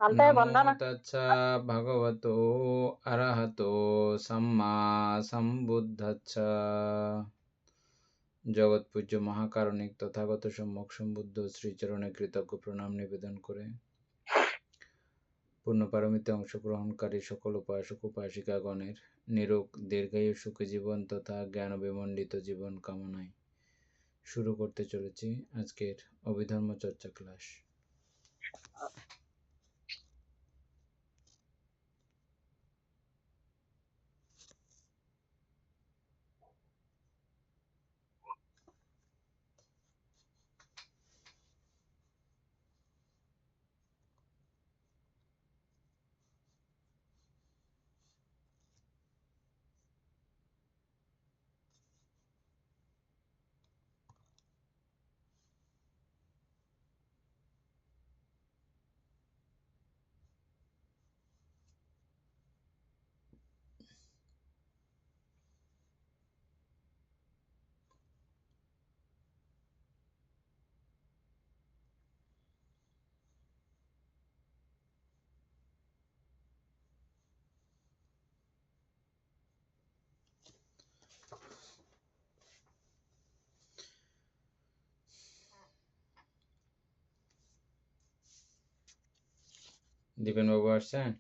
అంతే నమో వందన. తచ్చ భగవతో అర్హతో సమ్మా సంబుద్ధచ్చ। জগৎপূজ্য মহাকারণিক তথাগত সম্যক সম্বুদ্ধ শ্রীচরণে কৃতজ্ঞ প্রণাম নিবেদন করে পূর্ণ পারমিতে অংশগ্রহণকারী সকল উপাসক উপাসিকাগণের নিরোগ দীর্ঘায়ু সুখী জীবন তথা জ্ঞান বিমণ্ডিত জীবন কামনায় শুরু করতে চলেছি আজকের অভিধর্ম চর্চা ক্লাস। দীপেন বাবু আসছেন?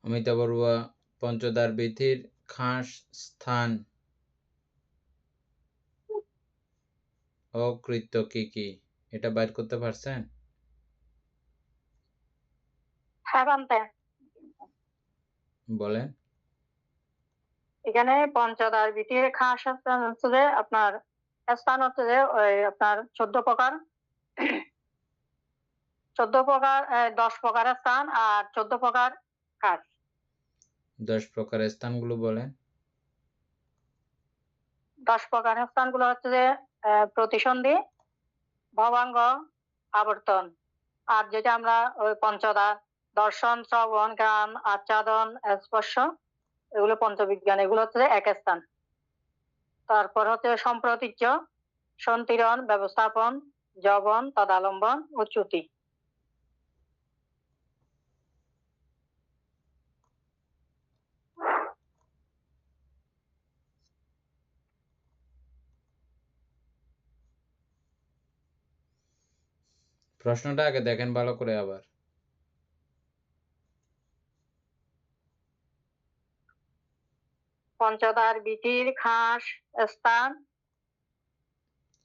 অমিতা বড়ুয়া, পঞ্চদ্বার বিধির খাস স্থান ও কৃত্য কি কি এটা বাইর করতে পারছেন? হ্যাঁ বানতে বলেন। এখানে পঞ্চদার বিটির খাস স্থান হচ্ছে যে আপনার স্থান হচ্ছে যে ওই আপনার 14 প্রকার 10 প্রকারের স্থান আর 14 প্রকার কাজ। 10 প্রকারের স্থানগুলো বলেন। 10 প্রকারের স্থানগুলো হচ্ছে যে প্রতিসন্ধি, ভবাঙ্গ, আবর্তন। আর যেটা আমরা ওই পঞ্চদার দর্শন, শ্রবণ, গান, আচ্ছাদন, স্পর্শ, এগুলো পঞ্চবিজ্ঞান, এগুলো হচ্ছে যে এক স্থান। তারপর হচ্ছে সম্প্রতীচ্য, সন্তিরণ, ব্যবস্থাপন, যবন, তদালম্বন ও চ্যুতি। প্রশ্নটা আগে দেখেন ভালো করে আবার। পঞ্চদার বিধির খাস স্থান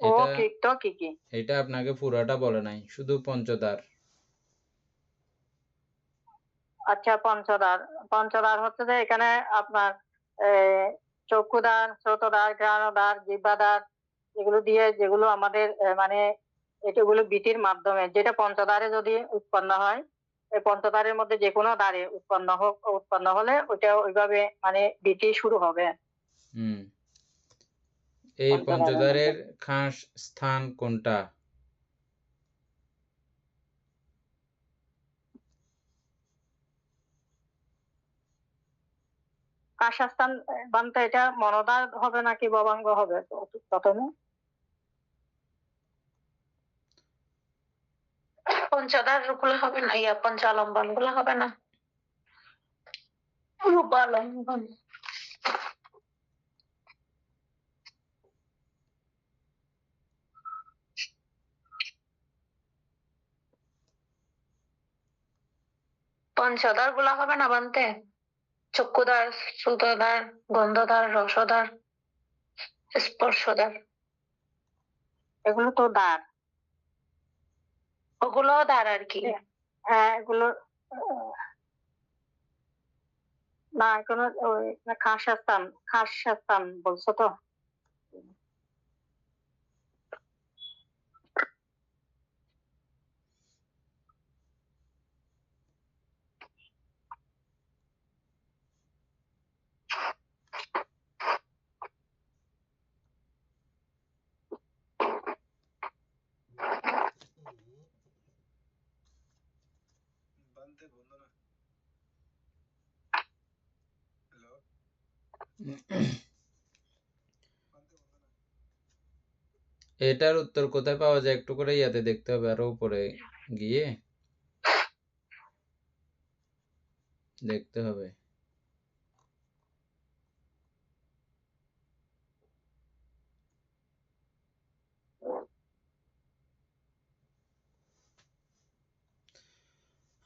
ও এটা কৃত্য কি কি? এটা আপনাকে পুরাটা বলে নাই, শুধু পঞ্চদ্বার। আচ্ছা, পঞ্চদার হচ্ছে যে এখানে আপনার চক্ষুদার, শ্রোতদার, ঘ্রাণদার, জিহ্বাদার, এগুলো দিয়ে যেগুলো আমাদের মানে এগুলো বিটির মাধ্যমে যেটা পঞ্চদ্বারে যদি উৎপন্ন হয়, এই পঞ্চদ্বারের মধ্যে যে কোনো দ্বারে উৎপন্ন হলে ওইটা ওইভাবে মানে বিটি শুরু হবে। এই পঞ্চদ্বারের পঞ্চদ্বারের মধ্যে খাস স্থান কোনটা? কাশাস্থান বানতে এটা মনদার হবে নাকি ভবাঙ্গ হবে প্রথমে? পঞ্চদার গুলো হবে না, পঞ্চালম্বন গুলো হবে না? রূপালম্বন। পঞ্চদার গুলা হবে না বানতে? চক্ষুদার, শ্রুতদার, গন্ধদার, রসদার, স্পর্শদার, এগুলো তো দ্বার। গুলো দ্বার আর কি। এগুলো না কোনো ওই খাস স্থান বলছো তো? এটার উত্তর কোথায় পাওয়া যায় একটু করে ইয়াতে দেখতে হবে, আরো উপরে গিয়ে দেখতে হবে।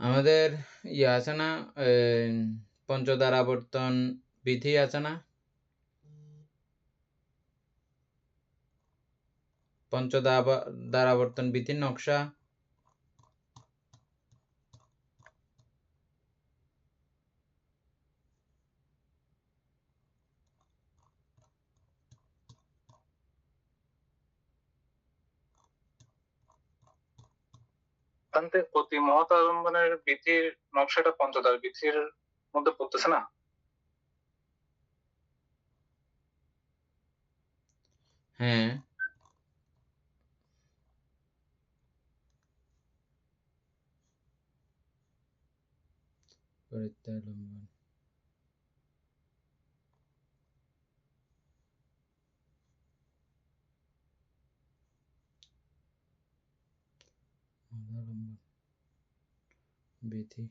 আমাদের ইয়ে আছে না, পঞ্চদ্বারাবর্তন বিধি আছে না, পঞ্চদ্বারাবর্তন বিধির নকশা। প্রতি মহৎ আলম্বনের বিধির নকশাটা পঞ্চদ্বার বিধির মধ্যে পড়তেছে না? হ্যাঁ, পরিত্যালম্বন বিধি।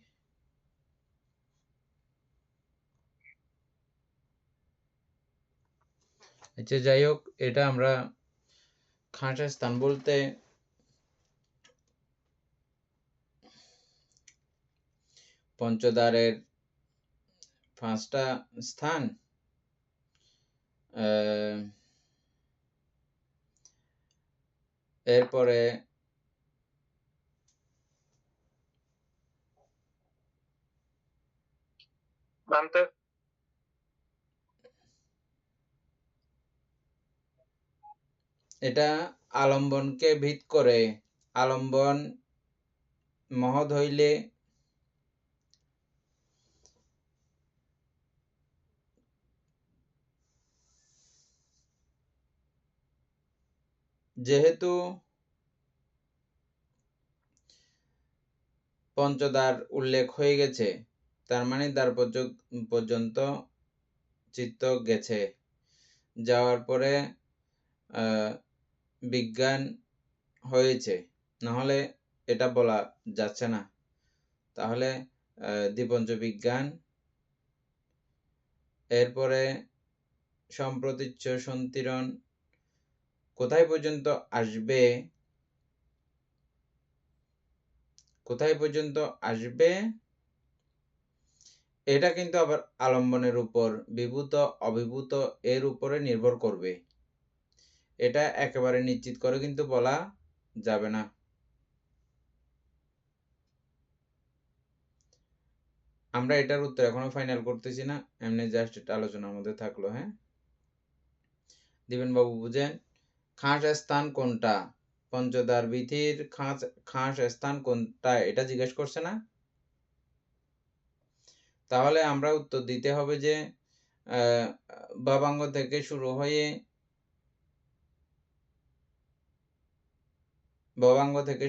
আচ্ছা, যাই হোক, এটা আমরা খাস স্থান বলতে পঞ্চদ্বারের 5টা স্থান, এরপরে এটা আলম্বনকে ভিত করে, আলম্বন মহৎ হইলে যেহেতু পঞ্চদ্বার উল্লেখ হয়ে গেছে, তার মানে দ্বার পর্যন্ত চিত্ত গেছে, যাওয়ার পরে বিজ্ঞান হয়েছে, নাহলে এটা বলা যাচ্ছে না। তাহলে দ্বিপঞ্চ বিজ্ঞান, এরপরে সম্প্রতীচ্য সন্তিরণ কোথায় পর্যন্ত আসবে, এটা কিন্তু আবার আলম্বনের উপর, বিভূত অভিভূত এর উপরে নির্ভর করবে। এটা একেবারে নিশ্চিত করে কিন্তু বলা যাবে না। আমরা এটার উত্তর এখনো ফাইনাল করতেছি না, এমনি জাস্ট এটা আলোচনার মধ্যে থাকলো। হ্যাঁ, দিবেন বাবু বুঝেন, খাস স্থান কোনটা, পঞ্চদ্বার বিধির খাস স্থান কোনটা, এটা জিজ্ঞেস করছে না? তাহলে আমরা উত্তর দিতে হবে যে ভবাঙ্গ থেকে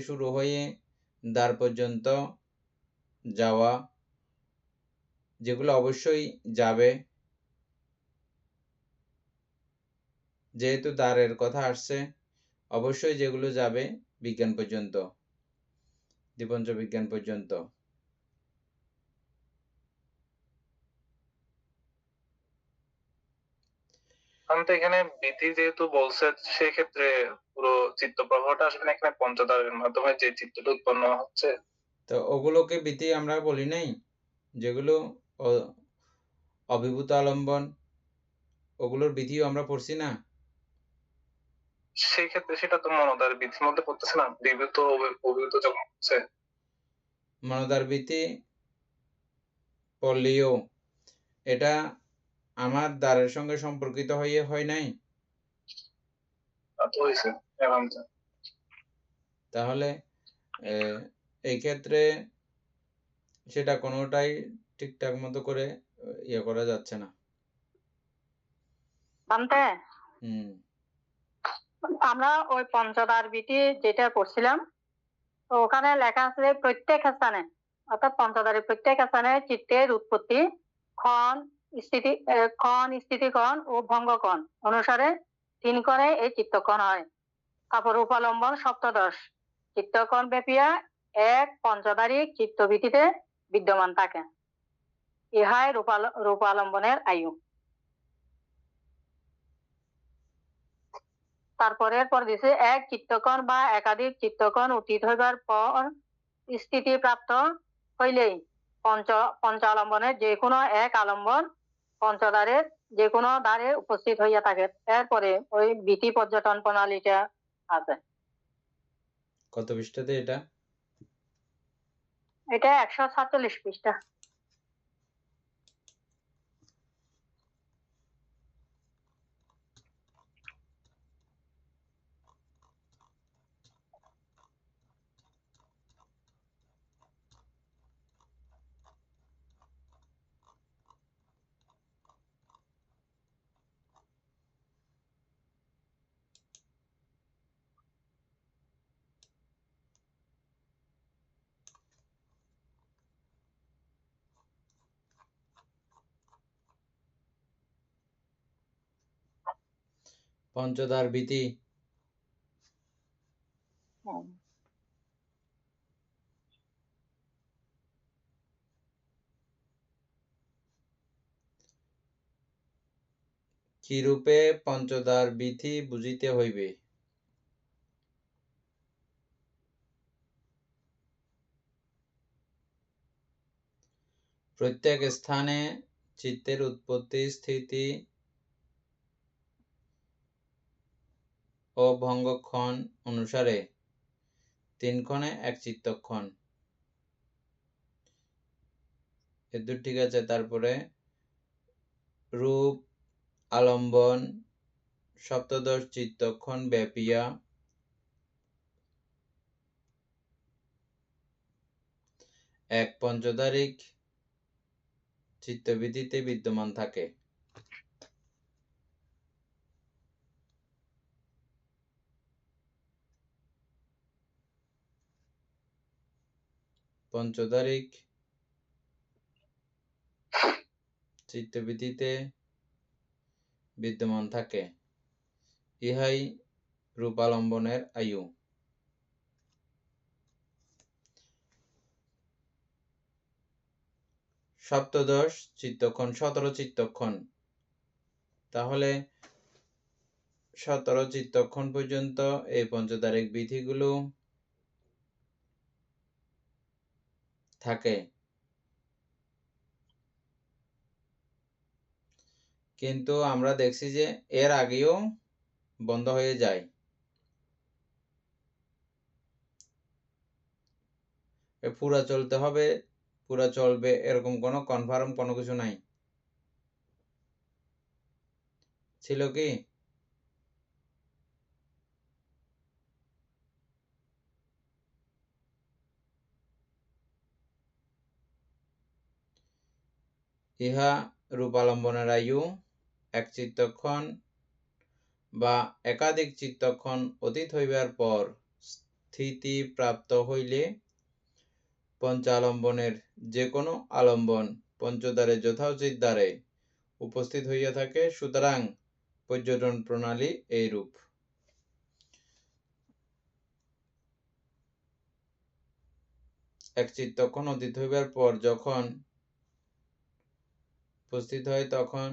শুরু হয়ে দ্বার পর্যন্ত যাওয়া, যেগুলো অবশ্যই যাবে, যেহেতু দ্বারের কথা আসছে, অবশ্যই যেগুলো যাবে বিজ্ঞান পর্যন্ত, দ্বিপঞ্চ বিজ্ঞান পর্যন্ত। এখানে বিধি যেহেতু বলছে, সেক্ষেত্রে পুরো চিত্ত প্রবাহটা আসবে না এখানে পঞ্চদ্বারের মাধ্যমে যে চিত্তটা উৎপন্ন হচ্ছে। তো ওগুলোকে বিধি আমরা বলি নাই, যেগুলো অভিভূত আলম্বন, ওগুলোর বিধিও আমরা পড়ছি না। সেই ক্ষেত্রে সেটা তো মনোদার বিধির মধ্যে পড়তেছে না, বিবৃত অভিভূত যখন হচ্ছে। মনোদার ভীতি পড়লেও এটা আমার দ্বারের সঙ্গে সম্পর্কিত হয়ে হয় নাই, তা তো হয়েছে এখন তো। তাহলে এই ক্ষেত্রে সেটা কোনোটাই ঠিকঠাক মতো করে ইয়ে করা যাচ্ছে না। বানতে হুম আমরা ওই পঞ্চদার বিধি যেটা করছিলাম, তো ওখানে লেখা আছে যে প্রত্যেক স্থানে, অর্থাৎ পঞ্চদারের প্রত্যেক স্থানে চিত্তের উৎপত্তি ক্ষণ স্থিতিকণ ও ভঙ্গকণ অনুসারে 3 কণে এই চিত্তকণ হয়। তারপর রূপালম্বন সপ্তদশ চিত্তকণ ব্যাপিয়া এক পঞ্চদারী চিত্তভীতিতে বিদ্যমান থাকে। ইহাই রূপালম্বনের আয়ু। তারপরের পর দিছে এক চিত্তকণ বা একাধিক চিত্তকণ অতীত হইবার পর স্থিতি প্রাপ্ত হইলেই পঞ্চালম্বনের যে কোনো এক আলম্বন পঞ্চদ্বারের যে কোনো দ্বারে উপস্থিত হইয়া থাকে। এরপরে ওই বিধি পর্যটন প্রণালীটা আছে। কত পৃষ্ঠাতে এটা? এটা 147 পৃষ্ঠা। পঞ্চদার ভীতি কিরূপে পঞ্চদার বিধি বুঝিতে হইবে? প্রত্যেক স্থানে চিত্তের উৎপত্তি স্থিতি ও ভঙ্গক্ষণ অনুসারে 3 ক্ষণে এক চিত্তক্ষণ। এদূর ঠিক আছে। তারপরে রূপ আলম্বন সপ্তদশ চিত্তক্ষণ ব্যাপিয়া এক পঞ্চদারিক চিত্তভীতিতে বিদ্যমান থাকে। পঞ্চদারিক চিত্তভীতিতে বিদ্যমান থাকে, ইহাই রূপালম্বনের আয়ু। সপ্তদশ চিত্তক্ষণ 17 চিত্তক্ষণ, তাহলে 17 চিত্তক্ষণ পর্যন্ত এই পঞ্চদারিক বিধিগুলো থাকে, কিন্তু আমরা দেখছি যে এর আগেও বন্ধ হয়ে যায়। পুরা চলতে হবে, পুরা চলবে এরকম কোনো কনফার্ম কোনো কিছু নাই, ছিল কি? ইহা রূপালম্বনের আয়ু। এক চিত্তক্ষণ বা একাধিক চিত্তক্ষণ অতীত হইবার পর স্থিতি প্রাপ্ত হইলে পঞ্চালম্বনের যে কোনো আলম্বন পঞ্চদ্বারে যথোচিত দ্বারে উপস্থিত হইয়া থাকে। সুতরাং পর্যটন প্রণালী এইরূপ। এক চিত্তক্ষণ অতীত হইবার পর যখন উপস্থিত হয় তখন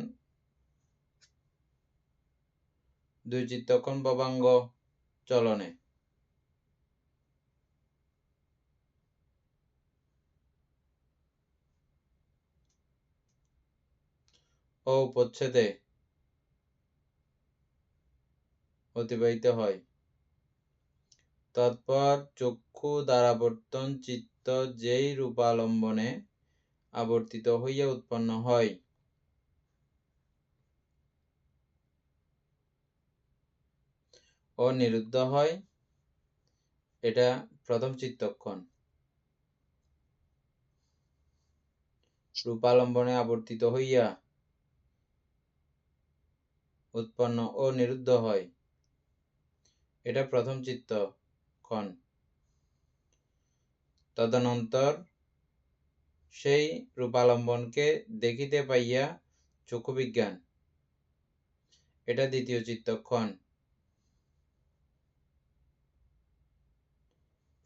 2 চিত্তক্ষণ ভবাঙ্গ চলনে ও উপচ্ছেদে অতিবাহিত হয়। তৎপর চক্ষু দ্বারাবর্তন চিত্ত যেই রূপালম্বনে আবর্তিত হইয়া উৎপন্ন হয়, ও নিরুদ্ধ হয়, এটা প্রথম চিত্তক্ষণ। রূপালম্বনে আবর্তিত হইয়া উৎপন্ন ও নিরুদ্ধ হয়, এটা প্রথম চিত্তক্ষণ। তদনন্তর সেই রূপালম্বনকে দেখিতে পাইয়া চক্ষু বিজ্ঞান, এটা দ্বিতীয় চিত্তক্ষণ।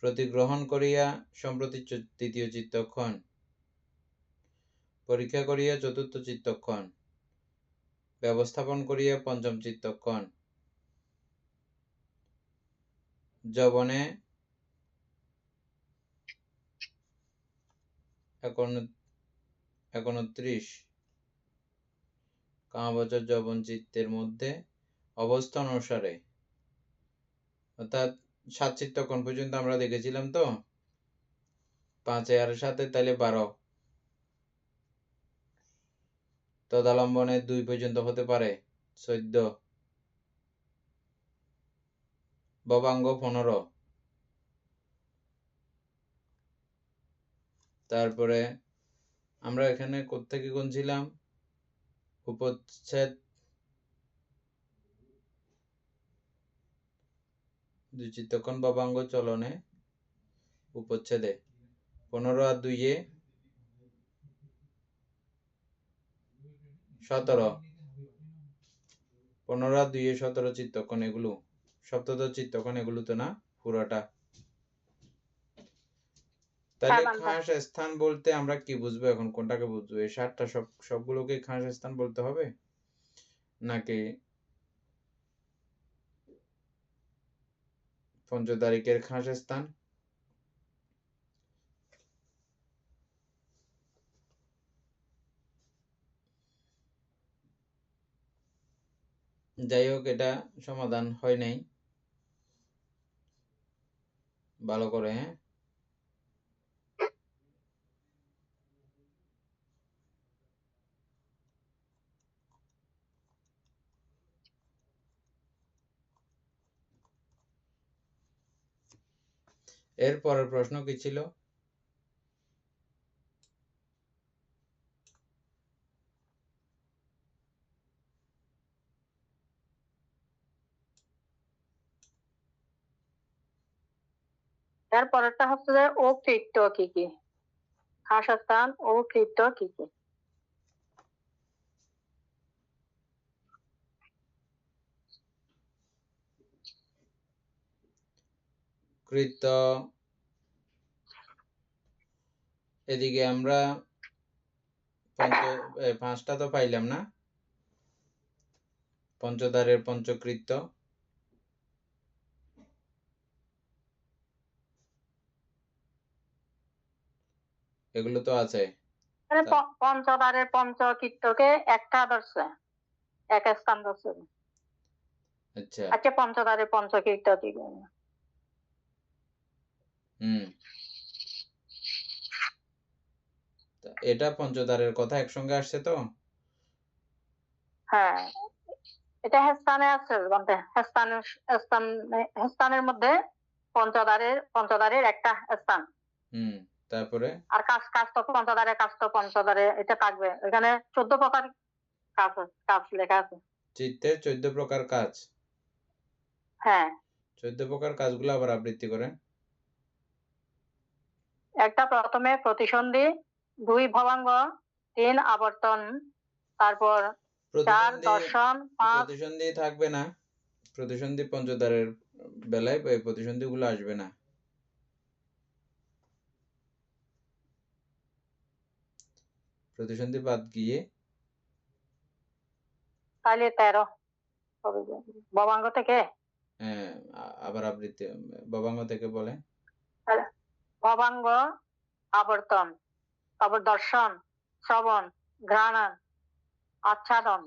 প্রতিগ্রহণ করিয়া সম্প্রতি তৃতীয় চিত্তক্ষণ, পরীক্ষা করিয়া চতুর্থ চিত্তক্ষণ, ব্যবস্থাপন করিয়া পঞ্চম চিত্তক্ষণ, যবনে 29 কামবচর যবন চিত্তের মধ্যে অবস্থান অনুসারে, অর্থাৎ 7 চিত্তক্ষণ পর্যন্ত আমরা দেখেছিলাম তো, 5 আর 7 তাহলে 12। তদালম্বনে 2 পর্যন্ত হতে পারে 14, ভবাঙ্গ 15, তারপরে আমরা এখানে কোত্থেকে গুনছিলাম, উপচ্ছেদ 2 চিত্তক্ষণ ভবাঙ্গ চলনে উপচ্ছেদে 15 আর 2 এ 17, 15 আর 2 এ 17 চিত্তক্ষণ, এগুলো সপ্তদশ চিত্তক্ষণ, এগুলো তো না পুরোটা। তাহলে খাস স্থান বলতে আমরা কি বুঝবো এখন, কোনটাকে বুঝবো? এই 7টা সবগুলোকে খাস স্থান বলতে হবে নাকি পঞ্চতারিখের খাস স্থান? যাই হোক, এটা সমাধান হয় নাই ভালো করে। হ্যাঁ, এর পরের প্রশ্ন কি ছিল? এর পরেরটা হচ্ছে যে ও কৃত্য কি কি, খাস স্থান ও কৃত্য কি কি। কৃত্য, এদিকে আমরা 5টা তো পাইলাম না। পঞ্চদ্বারের পঞ্চকৃত্য, এগুলো তো আছে। পঞ্চদ্বারের পঞ্চকৃত্যকে একটা ধরছে, এক স্থান ধরছে। আচ্ছা, আচ্ছা, পঞ্চদ্বারের পঞ্চকৃত্য কি? এটা পঞ্চদ্বারের কথা একসঙ্গে আসছে তো। হ্যাঁ, এটা স্থানে আছে, স্থানের মধ্যে পঞ্চদ্বারের একটা স্থান। তারপরে আর কাজ তো পঞ্চদ্বারে এটা থাকবে। এখানে 14 প্রকার কাজ লেখা আছে। চিত্তের 14 প্রকার কাজ। হ্যাঁ, 14 প্রকার কাজগুলো আবার আবৃত্তি করেন। একটা প্রথমে প্রতিসন্ধি, 2 ভবাঙ্গ, 3 আবর্তন, তারপর 4 দর্শন, 5 প্রতিসন্ধি থাকবে না। প্রতিসন্ধি পঞ্চদ্বারের বেলায় এই প্রতিসন্ধি গুলো আসবে না। প্রতিসন্ধি বাদ গিয়ে তাহলে 13 ভবাঙ্গ থেকে। আবার আবৃত্তি ভবাঙ্গ থেকে বলে। ভবাঙ্গ, আবর্তন, তারপর দর্শন, শ্রবণ, ঘ্রাণ, আচ্ছাদন,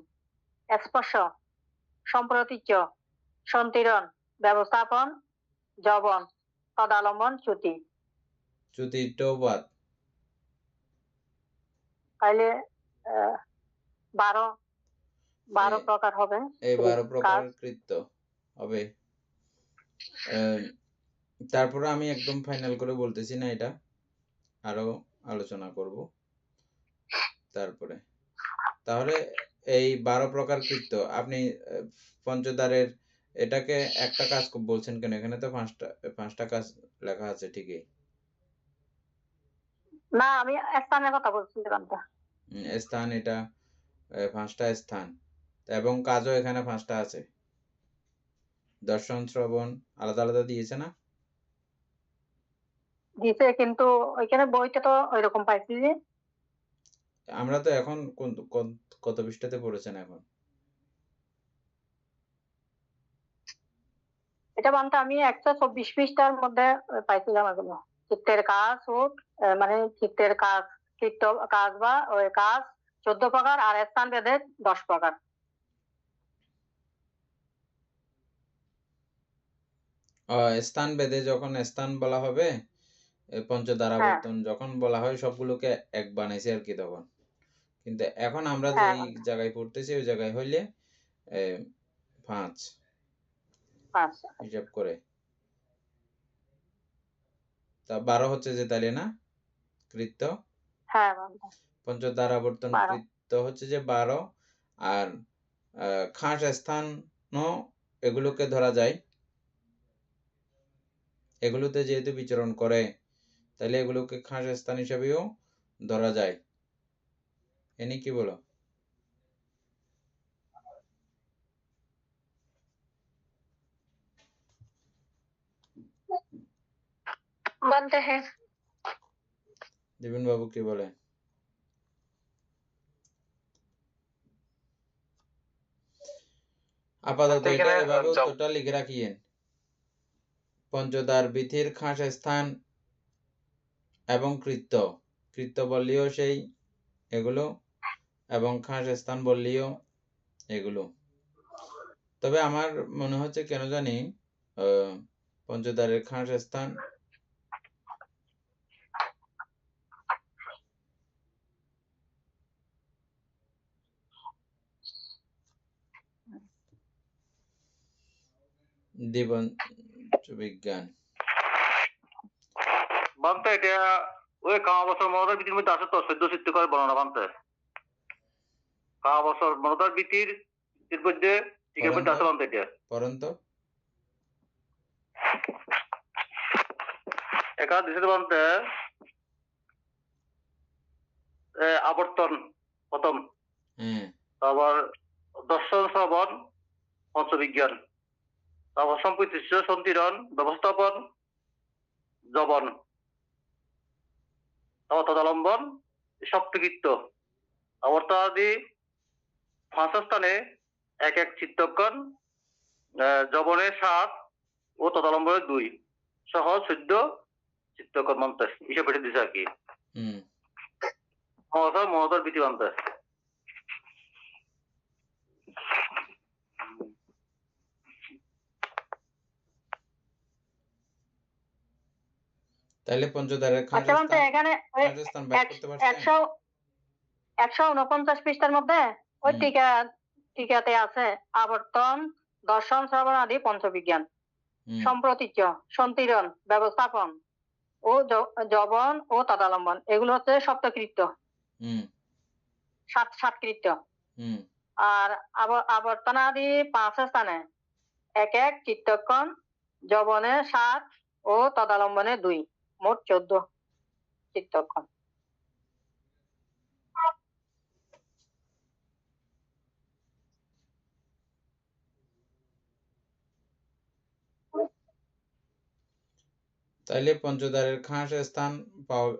স্পর্শ, সম্প্রতীচ্য, সন্তিরণ, ব্যবস্থাপন, জবন, তদালম্বন, চ্যুতি। চ্যুতিটাও বাদ। তাইলে 12 এই- প্রকার হবে। এই 12 কাজ। প্রকারের কৃত্য হবে। তারপরে আমি একদম ফাইনাল করে বলতেছি না, এটা আরো আলোচনা করব তারপরে। তাহলে এই 12 প্রকার কৃত্য আপনি পঞ্চদ্বারের এটাকে একটা কাজ বলছেন কেন? এখানে তো পাঁচটা কাজ লেখা আছে ঠিকই। না, আমি স্থানের কথা বলছিলাম তো। স্থান, এটা 5টা স্থান এবং কাজও এখানে 5টা আছে। দর্শন, শ্রবণ আলাদা আলাদা দিয়েছে না? দিছে, কিন্তু ওইখানে বইটা তো ওইরকম পাইছি যে। আমরা তো এখন কত পৃষ্ঠাতে পড়েছেন এখন? এটা বানটা আমি 124 পৃষ্ঠার মধ্যে পাইছিলাম এগুলো। চিত্তের কাজ ও মানে চিত্তের কাজ, চিত্ত কাজ বা ওই কাজ 14 প্রকার, আর স্থান ভেদে 10 প্রকার। স্থান ভেদে যখন স্থান বলা হবে, পঞ্চদ্বারাবর্তন যখন বলা হয়, সবগুলোকে এক বানাইছে আর কি তখন। কিন্তু এখন আমরা যেই জায়গায় পড়তেছি ওই জায়গায় হইলে 5 হিসাব করে। তা 12 হচ্ছে যে, তাইলে না কৃত্য? হ্যাঁ, পঞ্চদ্বারাবর্তন 12। কৃত্য হচ্ছে যে 12। আর খাস স্থান এগুলোকে ধরা যায়, এগুলোতে যেহেতু বিচরণ করে তাহলে এগুলোকে খাস স্থান হিসাবেও ধরা যায়। এনি কি বলো? बनते हैं। দিবেন বাবু কি বলে? আপাতত এটা এভাবে উত্তরটা লিখে রাখিয়েন। পঞ্চদ্বার বিধির খাস স্থান এবং কৃত্য, কৃত্য বললেও সেই এগুলো, এবং খাস স্থান বললেও এগুলো। তবে আমার মনে হচ্ছে কেন জানি পঞ্চদ্বারের খাস স্থান জীবন বিজ্ঞান বানতে এটা ওই কামাবছর মনোদার বিধির মধ্যে আছে তো 14 চিত্ত করে বর্ণনা বানতে। কামাবছর মনোদার বিধির মধ্যে টিকের মধ্যে আছে বানতে এটা। পরন্ত একা দিছে বানতে আবর্তন প্রথম, তারপর দর্শন, শ্রবণ, পঞ্চবিজ্ঞান, তারপর সম্প্রীতি, সন্তিরণ, ব্যবস্থাপন, জবন, তারপর তদালম্বন, সপ্তকৃত্য, আবর্তনাদি 5 স্থানে এক এক চিত্তক্ষণ, জবনের 7 ও তদালম্বনের 2 সহ 14 চিত্তক্ষণ মন্ত্র হিসেবে বেটে দিছে আর কি। মমতার বিধি মন্ত্র। তাহলে পঞ্চদ্বারের খাস এখানে 149 পৃষ্ঠার মধ্যে ওই টিকাতে আছে আবর্তন, দর্শন, শ্রবণ আদি পঞ্চবিজ্ঞান, সম্প্রতীচ্য, সন্তিরণ, ব্যবস্থাপন ও জবন ও তদালম্বন, এগুলো হচ্ছে সপ্তকৃত্য, 7 কৃত্য। আর আবর্তনাদি 5 স্থানে এক এক চিত্তক্ষণ, জবনে 7 ও তদালম্বনে 2, মোট 14 চিত্তক্ষণ। তাইলে পঞ্চদ্বারের খাস স্থান পাওয়া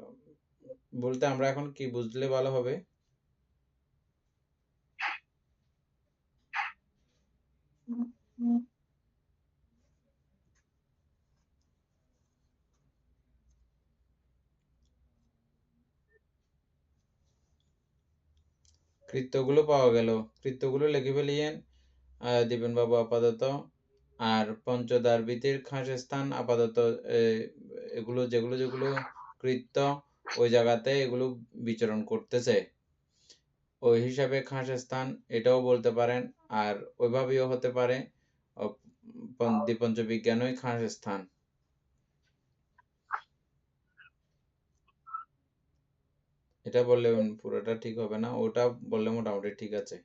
বলতে আমরা এখন কি বুঝলে ভালো হবে? কৃত্যগুলো পাওয়া গেল, কৃত্যগুলো লিখে ফেলিয়েন দিবেন বাবু আপাতত। আর পঞ্চদার ভিত্তির খাস স্থান আপাতত এগুলো যেগুলো কৃত্য ওই জায়গাতে এগুলো বিচরণ করতেছে, ওই হিসাবে খাস স্থান এটাও বলতে পারেন। আর ওইভাবেও হতে পারে দ্বিপঞ্চবিজ্ঞানই খাস স্থান। এটা বললে পুরোটা ঠিক হবে না, ওটা বললে মোটামুটি ঠিক আছে।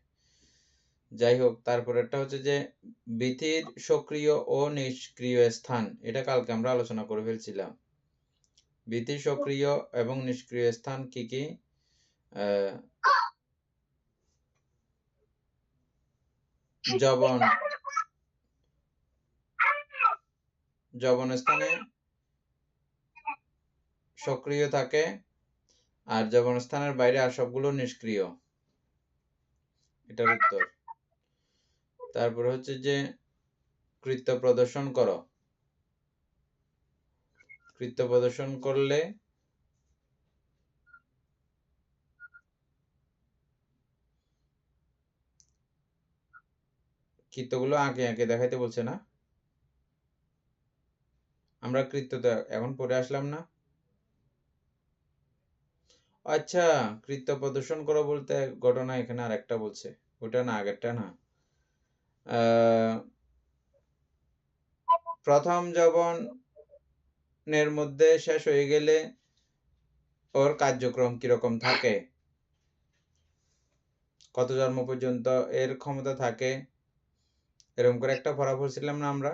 যাই হোক, তারপরেরটা হচ্ছে যে বিধির সক্রিয় ও নিষ্ক্রিয় স্থান। এটা কালকে আমরা আলোচনা করে ফেলছিলাম। বিধির সক্রিয় এবং নিষ্ক্রিয় স্থান কি কি? জবন স্থানে সক্রিয় থাকে, আর জবন স্থানের বাইরে আর সবগুলো নিষ্ক্রিয়। এটার উত্তর। তারপরে হচ্ছে যে কৃত্য প্রদর্শন করো। কৃত্য প্রদর্শন করলে কৃত্যগুলো আঁকে আঁকে দেখাইতে বলছে না? আমরা কৃত্যটা এখন পড়ে আসলাম না? আচ্ছা, কৃত্য প্রদর্শন করো বলতে ঘটনা এখানে আরেকটা বলছে, ওটা না, আগেরটা না। প্রথম যবনের মধ্যে শেষ হয়ে গেলে ওর কার্যক্রম কিরকম থাকে, কত জন্ম পর্যন্ত এর ক্ষমতা থাকে, এরকম করে একটা পড়া পড়ছিলাম না আমরা?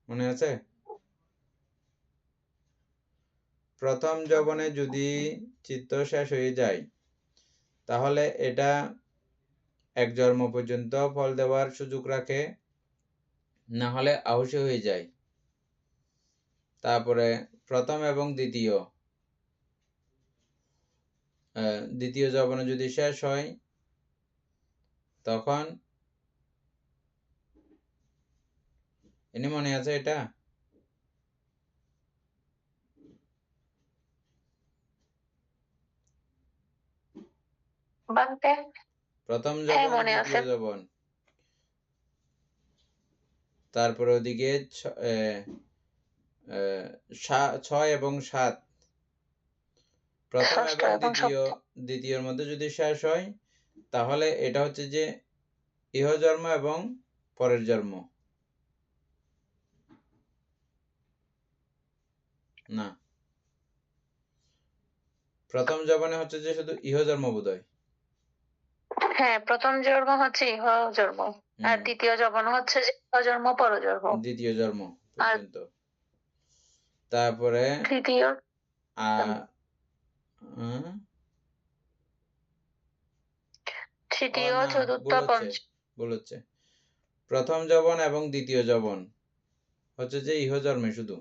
মনে আছে? প্রথম যবনে যদি চিত্ত শেষ হয়ে যায় তাহলে এটা এক জন্ম পর্যন্ত ফল দেওয়ার সুযোগ রাখে, না হলে আহুতি হয়ে যায়। তারপরে প্রথম এবং দ্বিতীয় যবনে যদি শেষ হয় তখন এনে মনে আছে এটা? বাংতে প্রথম হ্যাঁ যবন, মনে আছে। দ্বিতীয় যবন, তারপরে ওদিকে 6 এবং 7, প্রথম ষষ্ঠ এবং এবং সপ্তম। দ্বিতীয়র মধ্যে যদি শেষ হয় তাহলে এটা হচ্ছে যে ইহজন্ম এবং পরের জন্ম। না, প্রথম যবনে হচ্ছে যে শুধু ইহজন্ম বোধহয়। হ্যাঁ, প্রথম জন্ম হচ্ছে ইহ জন্ম, আর দ্বিতীয় যবন হচ্ছে যে ইহজন্ম পরজন্ম। দ্বিতীয় জন্ম আর পর্যন্ত। তারপরে তৃতীয় তৃতীয় চতুর্থ পঞ্চম। ভুল হচ্ছে। প্রথম যবন এবং দ্বিতীয় যবন হচ্ছে যে ইহজন্মে শুধু।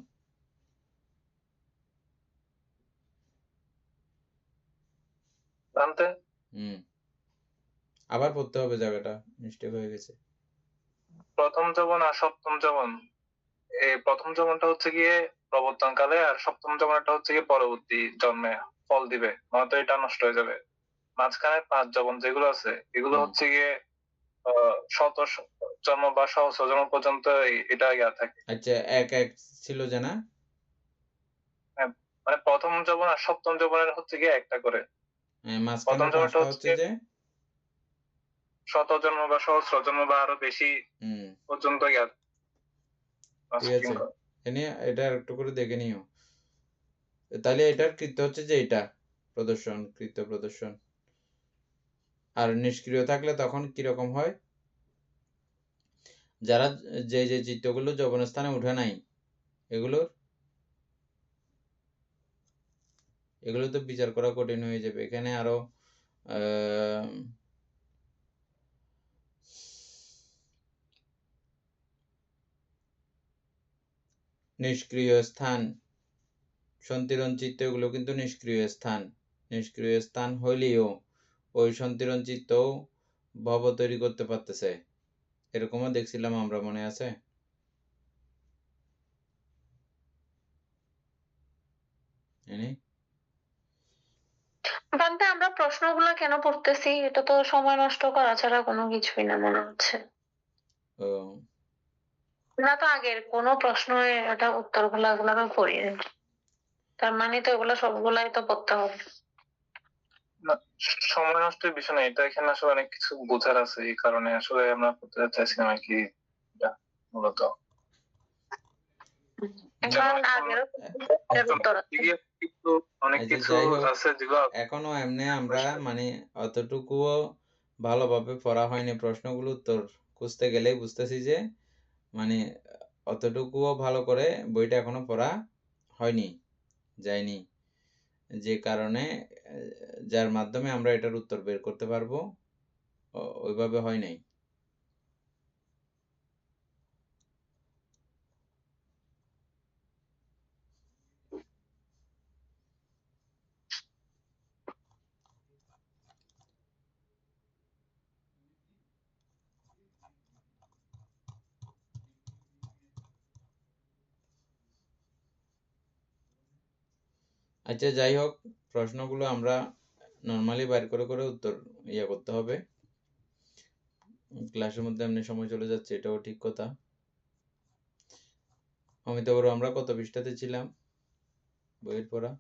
আবার পড়তে হবে, জায়গাটা মিস্টেক হয়ে গেছে। প্রথম যবন আর সপ্তম যবন, এই প্রথম যবনটা হচ্ছে গিয়ে প্রবর্তন কালে, আর সপ্তম যবনটা হচ্ছে গিয়ে পরবর্তী জন্মে ফল দিবে, নয়তো এটা নষ্ট হয়ে যাবে। মাঝখানে 5 যবন যেগুলো আছে এগুলো হচ্ছে গিয়ে শত জন্ম বা সহস্র জন্ম পর্যন্ত এটা ইয়া থাকে। আচ্ছা, এক ছিল যে না? মানে প্রথম যবন আর সপ্তম যবনের হচ্ছে গিয়ে একটা করে। মাঝখানে পাঁচটা হচ্ছে যে শত জন্ম বা সহস্র জন্ম বা আরো বেশি পর্যন্ত ইয়া। ঠিক আছে, এটা একটু করে দেখে নিও। তাহলে এটার কৃত্য হচ্ছে যে এটা প্রদর্শন, কৃত্য প্রদর্শন। আর নিষ্ক্রিয় থাকলে তখন কিরকম হয়? যারা যে চিত্তগুলো যবন স্থানে উঠে নাই এগুলো তো বিচার করা কঠিন হয়ে যাবে। এখানে আরো নিষ্ক্রিয় স্থান, সন্তিরণ চিত্ত, এগুলো কিন্তু নিষ্ক্রিয় স্থান। নিষ্ক্রিয় স্থান হইলেও ওই সন্তিরণ চিত্তও ভব তৈরি করতে পারতেছে, এরকমও দেখছিলাম আমরা, মনে আছে? বাংলা আমরা প্রশ্নগুলো কেন পড়তেছি? এটা তো সময় নষ্ট করা ছাড়া কোনো কিছুই না মনে হচ্ছে। ও, আমরা তো আগের কোনো প্রশ্ন এটা উত্তরগুলো এগুলো তো পড়িনি, তার মানে তো এগুলো সবগুলাই তো পড়তে হবে। না, সময় নষ্টের বিষয় না, এটা এখানে আসলে অনেক কিছু বোঝার আছে, এই কারণে আসলে আমরা করতে চাইছিলাম আর কি এটা মূলত। যেমন এখন এখন আগেরও এর এখন উত্তর আছে। কিন্তু অনেক আচ্ছা, কিছু যাই হোক, আছে যেগুলো এখনো এমনি আমরা মানে অতটুকুও ভালোভাবে পড়া হয়নি। প্রশ্নগুলো উত্তর খুঁজতে গেলেই বুঝতেছি যে মানে অতটুকুও ভালো করে বইটা এখনো পড়া হয়নি, যায়নি, যে কারণে যার মাধ্যমে আমরা এটার উত্তর বের করতে পারবো ওইভাবে হয় নাই। আচ্ছা, যাই হোক, প্রশ্নগুলো আমরা নর্মালি বাইর করে করে উত্তর করতে হবে। ক্লাসের মধ্যে এমনি সময় চলে যাচ্ছে, এটাও ঠিক কথা। অমিত বড়, আমরা কত পৃষ্ঠাতে ছিলাম বইয়ের পড়া?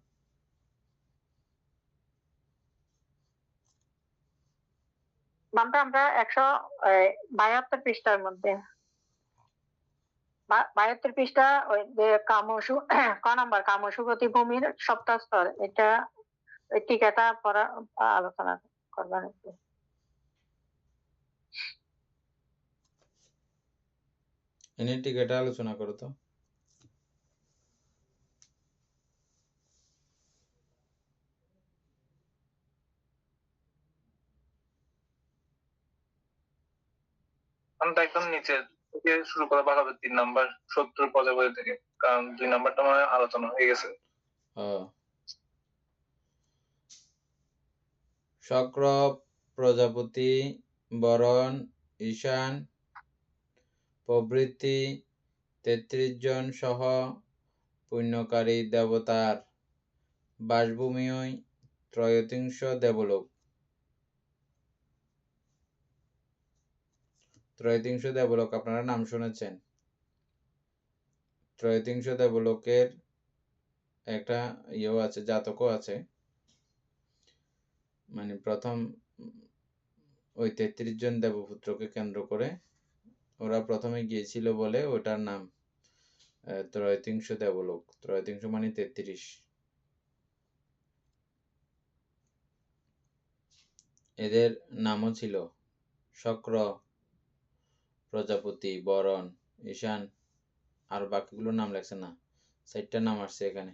নামটা আমরা 172 পৃষ্ঠার মধ্যে 72 পৃষ্ঠা, ওই যে ক নাম্বার কামসুগতি ভূমির সপ্তাহ স্তর, এটা ওই টিকাটা পড়া আলোচনা করবেন একটু। এনে ঠিক এটা আলোচনা করো তো। আমরা একদম নিচে থেকে শুরু করা ভালো হবে, 3 নাম্বার 70 প্রজাপতি থেকে, কারণ 2 নাম্বারটা মানে আলোচনা হয়ে গেছে। শক্র, প্রজাপতি, বরণ, ঈশান প্রভৃতি 33 জন সহ পুণ্যকারী দেবতার বাসভূমি ত্রয়োতিংশ দেবলোক। ত্রয়োতিংশ দেবলোক আপনারা নাম শুনেছেন। ত্রয়োতিংশ দেবলোকের একটা ইয়েও আছে, জাতকও আছে। মানে প্রথম ওই 33 জন দেবপুত্রকে কেন্দ্র করে ওরা প্রথমে গিয়েছিল বলে ওটার নাম ত্রয়োতিংশ দেবলোক। ত্রয়োতিংশ মানে 33। এদের নামও ছিল শক্র, প্রজাপতি, বরণ, ঈশান, আর বাকিগুলোর নাম লেখছে না, 4টা নাম আসছে এখানে।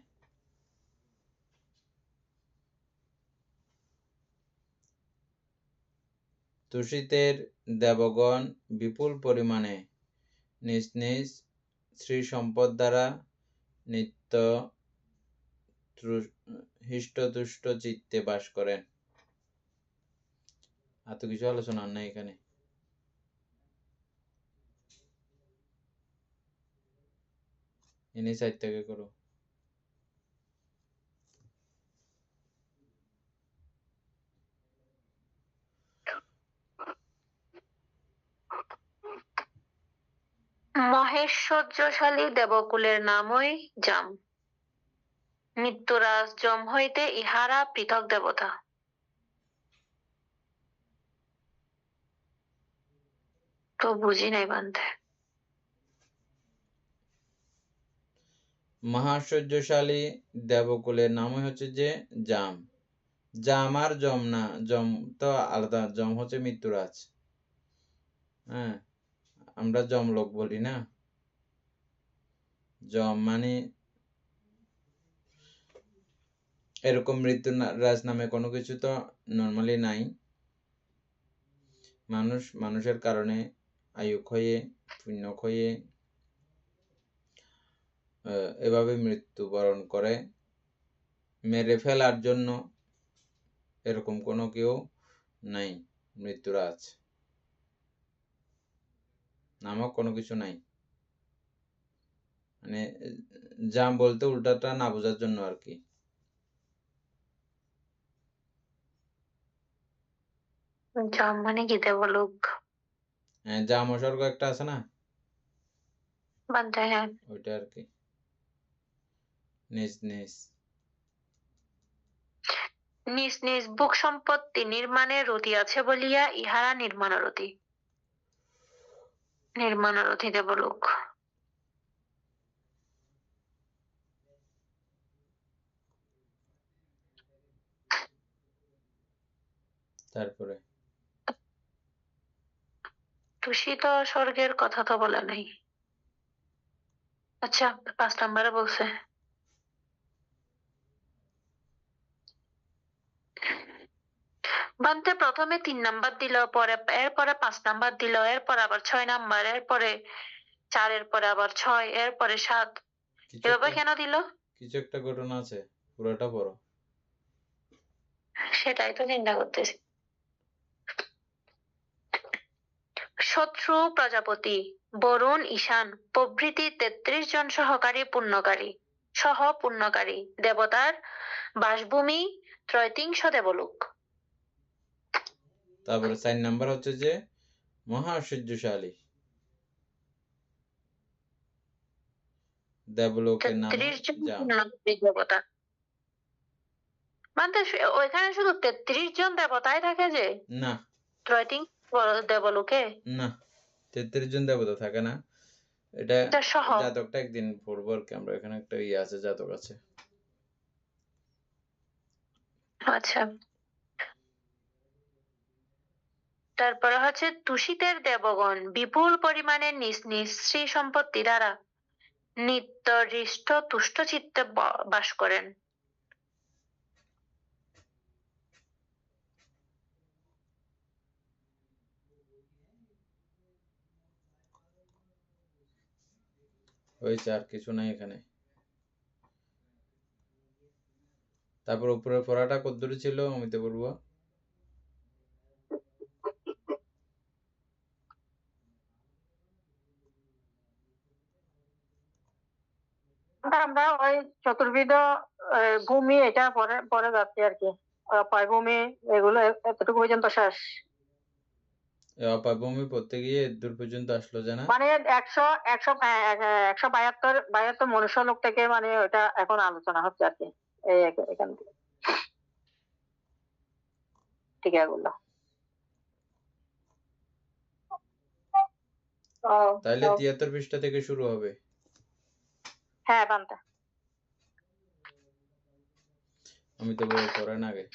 তুষিতের দেবগণ বিপুল পরিমাণে নিজ নিজ শ্রী সম্পদ দ্বারা নিত্য হৃষ্টতুষ্ট চিত্তে বাস করেন। এত কিছু আলোচনা নাই এখানে। ইনি সাইড থেকে করো। মহেশ্বর্যশালী দেবকুলের নামই জাম। মৃত্যুরাজ যম হইতে ইহারা পৃথক দেবতা। তো বুঝি নাই বান্ধে। মহাশ্বর্যশালী দেবকুলের নামই হচ্ছে যে জাম। জাম আর যম না, যম তো আলাদা, যম হচ্ছে মৃত্যুরাজ। হ্যাঁ, আমরা যমলোক বলি না। যম মানে এরকম মৃত্যুরাজ নামে কোনো কিছু তো নর্মালি নাই। মানুষের কারণে আয়ু ক্ষয়ে, পুণ্য ক্ষয়ে এভাবে মৃত্যুবরণ করে। মেরে ফেলার জন্য এরকম কোনো কেউ নাই, মৃত্যুরাজ নামক কোনো কিছু নাই। মানে জাম বলতে উল্টাটা না বোঝার জন্য আর কি। জাম মানে কি দেবলোক? জামসর্গ একটা আছে না, বান্ধে, হ্যাঁ। ওইটা আর কি। নিজ নিজ নিজ নিজ ভোগ সম্পত্তি নির্মাণের রতি আছে বলিয়া ইহারা নির্মাণরতি দেবলোক। তারপরে তুষিত স্বর্গের কথা তো বলে নাই। আচ্ছা, 5 নম্বরে বলছে বান্তে প্রথমে 3 নাম্বার দিল, এরপরে 5 নাম্বার দিল, এরপর আবার 6 নাম্বার, এরপরে 4, এরপরে আবার 6, এরপরে 7। কিছু এভাবে একটা কেন দিল? কিছু একটা ঘটনা আছে, পুরোটা পড়ো। সেটাই তো চিন্তা করতেছি। শত্রু, প্রজাপতি, বরুণ, ঈশান প্রভৃতি 33 জন সহ পুণ্যকারী দেবতার বাসভূমি ত্রৈতিংশ দেবলোক। তারপরে 4 নাম্বার হচ্ছে যে মহাঐশ্বর্যশালী দেবলোকের নাম 33 জন যা। পুণ্যকারী দেবতা মানে ওইখানে শুধু 33 জন দেবতাই থাকে যে না ত্রৈতিংশ দেবলোকে? না, 33 জন দেবতা থাকে না, এটা এটা সহ। জাতকটা একদিন পড়বো আর কি, আমরা এখানে একটা আছে, জাতক আছে। আচ্ছা, তারপরে হচ্ছে তুষিতের দেবগণ বিপুল পরিমাণে নিজ নিজ শ্রী সম্পত্তি দ্বারা নিত্য হৃষ্ট তুষ্ট চিত্তে বাস করেন। হয়েছে, আর কিছু নাই এখানে। তারপর উপরের পড়াটা কতদূর ছিল অমিতে পড়ব? আমরা ওই চতুর্বিধ ভূমি এটা পরে পরে যাচ্ছি আর কি। অপায় ভূমি এগুলো এতটুকু পর্যন্ত শেষ। অপায়ভূমি পড়তে গিয়ে দূর পর্যন্ত আসলো জানা, মানে 172 মনুষ্য লোক থেকে মানে ওটা এখন আলোচনা হচ্ছে আর কি, এখান থেকে ঠিক আছে বললো। তাইলে 73 পৃষ্ঠা থেকে শুরু হবে। হ্যাঁ বান্তা, আমি তো পড়েন আগে।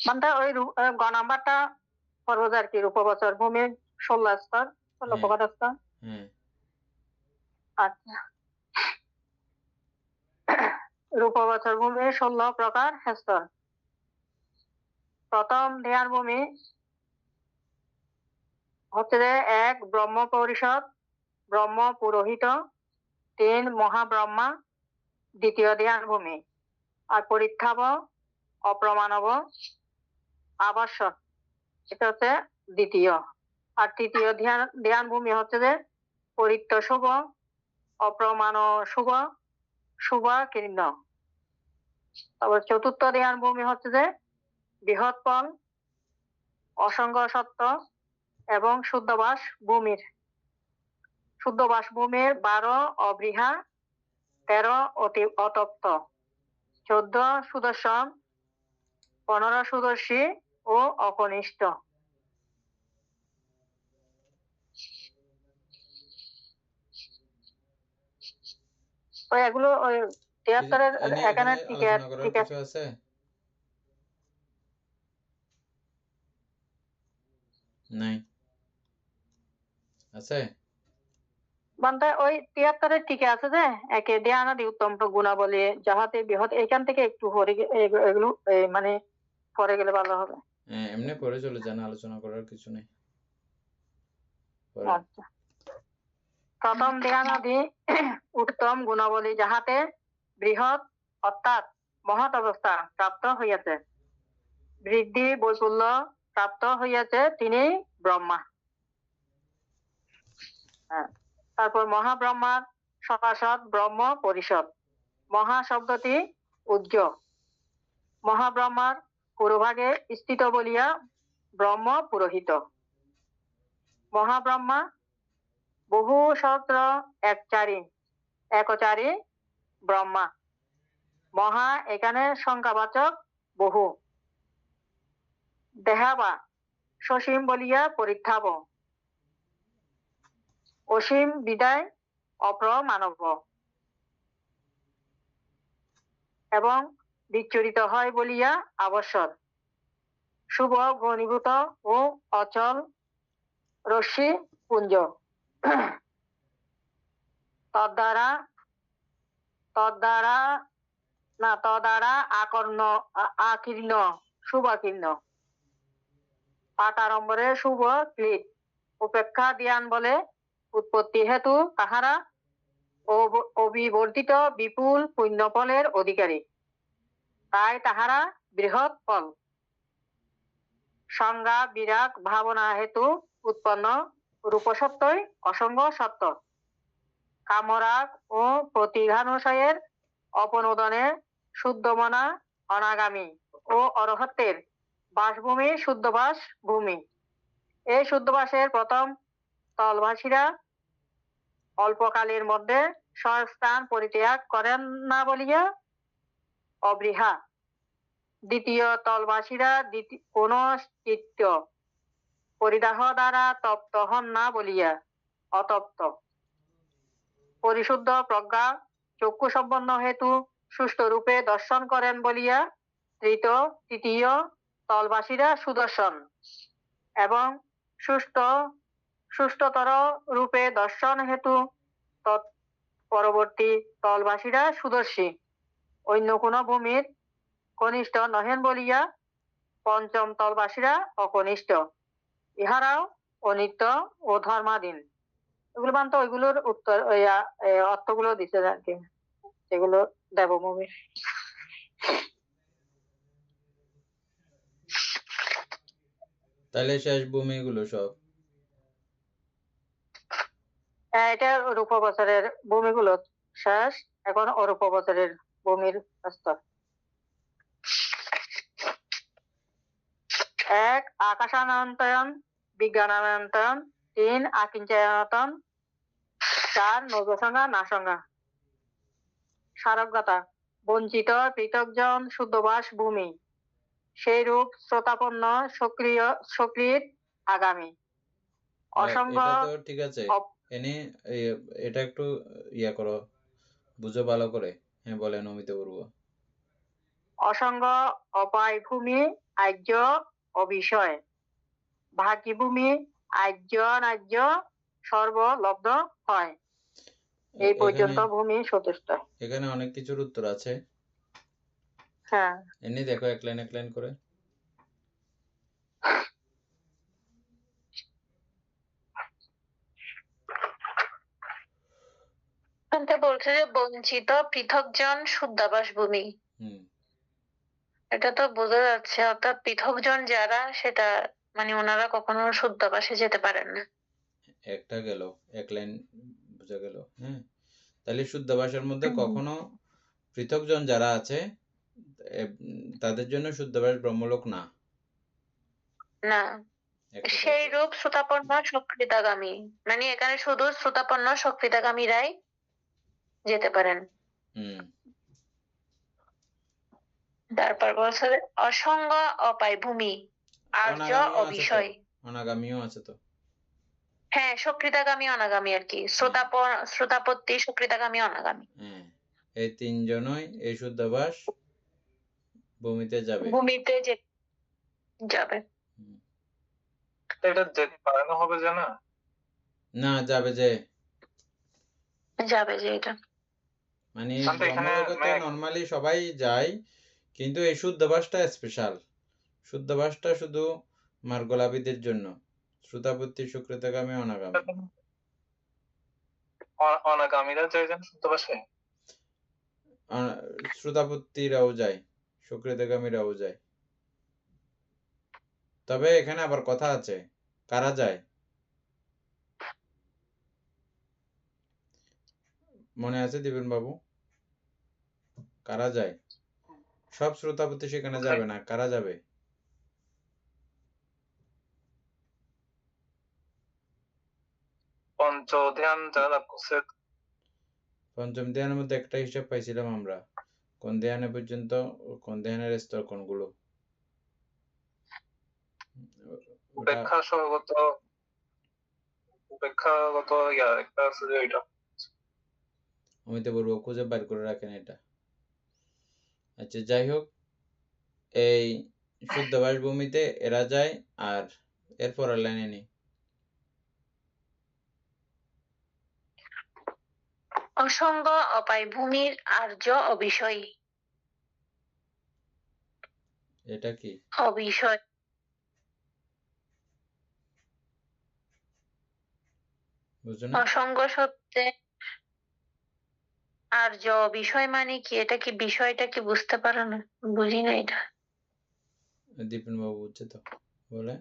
বান্তা ওই গ নাম্বারটা পর্বত আর কি, রূপবছর ভূমি 16 স্তর, 16 প্রকার স্তর। হ্যাঁ, আচ্ছা, রূপবছর ভূমি 16 প্রকার স্তর। প্রথম ধ্যান ভূমি হচ্ছে যে 1 ব্রহ্ম পরিষদ, ব্রহ্ম পুরোহিত, 3 মহাব্রহ্মা। দ্বিতীয় ধ্যান ভূমি আর পরীক্ষাব, অপ্রমাণব, আবশ্যক, এটা হচ্ছে দ্বিতীয়। আর তৃতীয় ধ্যান ভূমি হচ্ছে যে পরিত্য শুভ, অপ্রমাণ শুভ, শুভ কীর্ণ। তারপর চতুর্থ ধ্যান ভূমি হচ্ছে যে বৃহৎ ফল, অসংগ সত্য এবং শুদ্ধবাস ভূমির 12 অবৃহা, 13 অতপ্ত, 14 সুদর্শন, 15 সুদর্শী ও অকনিষ্ঠ। ওই এগুলো ওই 73-এর এখানে ঠিক আলোচনা করার ঠিক কিছু আছে? নাই, আছে বান্তা ওই 73-এর ঠিক আছে যে একে ধ্যানাদি উত্তম গুণাবলী যাহাতে বৃহৎ, এখান থেকে একটু পরে এগুলো মানে পরে গেলে ভালো হবে। হ্যাঁ, এমনি পরে চলে যান, আলোচনা করার কিছু নেই। আচ্ছা, প্রথম ধ্যানাদি উত্তম গুণাবলী যাহাতে বৃহৎ অর্থাৎ মহৎ অবস্থা প্রাপ্ত হইয়াছে, বৃদ্ধি বৈপুল্য প্রাপ্ত হইয়াছে, তিনি ব্রহ্মা। হ্যাঁ, তারপর মহাব্রহ্মার সভাসদ ব্রহ্ম পরিষদ। মহা শব্দটি উজ্জ। মহাব্রহ্মার পুরোভাগে স্থিত বলিয়া ব্রহ্ম পুরোহিত। মহাব্রহ্মা বহু সহস্র একচারী ব্রহ্মা। মহা এখানে সংখ্যাবাচক বহু। দেহাবা সসীম বলিয়া পরিত্রাব। অসীম বিদায় অপ্রমাণব এবং বিচরিত হয় বলিয়া আবশ্যক। শুভ ঘনীভূত ও অচল রশ্মি পুঞ্জ। তদ্বারা আকীর্ণ শুভাকীর্ণ। পাতারম্বরে শুভ ক্লীট। উপেক্ষা ধ্যান বলে উৎপত্তি হেতু তাহারা অবিবর্তিত বিপুল পুণ্যফলের অধিকারী, তাই তাহারা বৃহৎ ফল। সংজ্ঞা বিরাগ ভাবনা হেতু উৎপন্ন রূপসত্যই অসঙ্গ সত্য। কামরাগ ও প্রতিঘানুষয়ের অপনোদনে শুদ্ধমনা অনাগামী ও অরহতের বাসভূমি শুদ্ধবাস ভূমি। এই শুদ্ধবাসের প্রথম তলবাসীরা অল্পকালের মধ্যে স্বস্থান পরিত্যাগ করেন না বলিয়া অবৃহা। দ্বিতীয় তলবাসীরা কোন চিত্ত পরিদাহ দ্বারা তপ্ত হন না বলিয়া অতপ্ত। পরিশুদ্ধ প্রজ্ঞা চক্ষু সম্পন্ন হেতু সুষ্ঠুরূপে দর্শন করেন বলিয়া তৃতীয় তলবাসীরা সুদর্শন এবং সুষ্ঠুতর রূপে দর্শন হেতু পরবর্তী তলবাসীরা সুদর্শী, অন্য কোন ভূমির কনিষ্ঠ নহেন বলিয়া পঞ্চম তলবাসীরা অকনিষ্ঠ। ইহারাও অনিত্য ও ধর্মাধীন। এগুলো মানতো ওইগুলোর উত্তর অর্থগুলো দিছে আর কি, সেগুলো দেবভূমি। তাহলে শেষ ভূমিগুলো সব এটা রূপ বছরের ভূমিগুলো শেষ, এখন অরূপ বছরের ভূমির স্তর। 1 আকাশানন্তয়ন বিজ্ঞানানন্তয়ন, 3 আকিঞ্চয়তন, 4 নৈবসংজ্ঞা নাসংজ্ঞা। সারজ্ঞতা বঞ্চিত পৃথকজন শুদ্ধবাস ভূমি, সেই রূপ শ্রোতাপন্ন সক্রিয় আগামী। অসংজ্ঞ এটা তো ঠিক আছে, এনে এটা একটু ইয়া করো, বুঝো ভালো করে। হ্যাঁ বলেন অমিত বড়ুয়া। অসঙ্গ অপায় ভূমি আর্য অবিষয়। ভাগী ভূমি আর্য ন্যায্য সর্বলব্ধ হয়। এই পর্যন্ত ভূমি চতুষ্ট। এখানে অনেক কিছুর উত্তর আছে। হ্যাঁ, এনে দেখো এক লাইন করে। বলছে যে বঞ্চিত পৃথকজন শুদ্ধাবাস ভূমি। এটা তো বোঝা যাচ্ছে, অর্থাৎ পৃথকজন যারা, সেটা মানে ওনারা কখনো শুদ্ধাবাসে যেতে পারেন না। একটা গেল, এক লাইন বোঝা গেল। হ্যাঁ, তাহলে শুদ্ধাবাসের মধ্যে কখনো পৃথকজন যারা আছে তাদের জন্য শুদ্ধাবাস ব্রহ্মলোক না। না, সেই রূপ শ্রোতাপন্ন সক্রিয়তাগামী, মানে এখানে শুধু শ্রোতাপন্ন সক্রিয়তাগামীরাই যেতে পারেন। তারপর বলছে অসঙ্গ অপায় ভূমি আর্য অবিষয়। অনাগামীও আছে তো। হ্যাঁ, সক্রিয়তাগামী অনাগামী আর কি, শ্রোতাপত্তি সক্রিয়তাগামী অনাগামী। হ্যাঁ, এই তিনজনই এই শুদ্ধবাস ভূমিতে যাবে। এটা যেতে পারে না, হবে যে না যাবে যে এটা মানে ব্রহ্মলোকে নরমালি সবাই যায়, কিন্তু এই শুদ্ধবাসটা স্পেশাল। শুদ্ধবাসটা শুধু মার্গলাভীদের জন্য। শ্রোতাপত্তি সুকৃতগামী অনাগামী। অনাগামীরা যায় যেন শুদ্ধবাসে, শ্রোতাপত্তিরাও যায়, সুকৃতগামীরাও যায়। তবে এখানে আবার কথা আছে, কারা যায় মনে আছে দিবেন বাবু? কারা যায়? সব শ্রোতাপতি সেখানে যাবে না, কারা যাবে? পঞ্চ ধ্যান যারা লাভ করছে পঞ্চম ধ্যানের মধ্যে একটা হিসাব পাইছিলাম আমরা, কোন ধ্যানে পর্যন্ত, কোন ধ্যানের স্তর কোনগুলো? ওটা উপেক্ষাগত একটা আছে যে ওইটা আমি তো বলবো খুঁজে বের করে রাখেন এটা। আচ্ছা যাই হোক, এই শুদ্ধ বাসভূমিতে এরা যায়, আর এরপর লাইনে নেই। অসঙ্গ অপায় ভূমির আর্য অবিষয়ী। এটা কি? অবিষয় বুঝছো না? অসঙ্গ সত্ত্বে আর্য বিষয় মানে কি? এটা কি বিষয়টা কি বুঝতে পারো না? বুঝি না এটা। দীপেন বাবু বুঝছে তো, বলে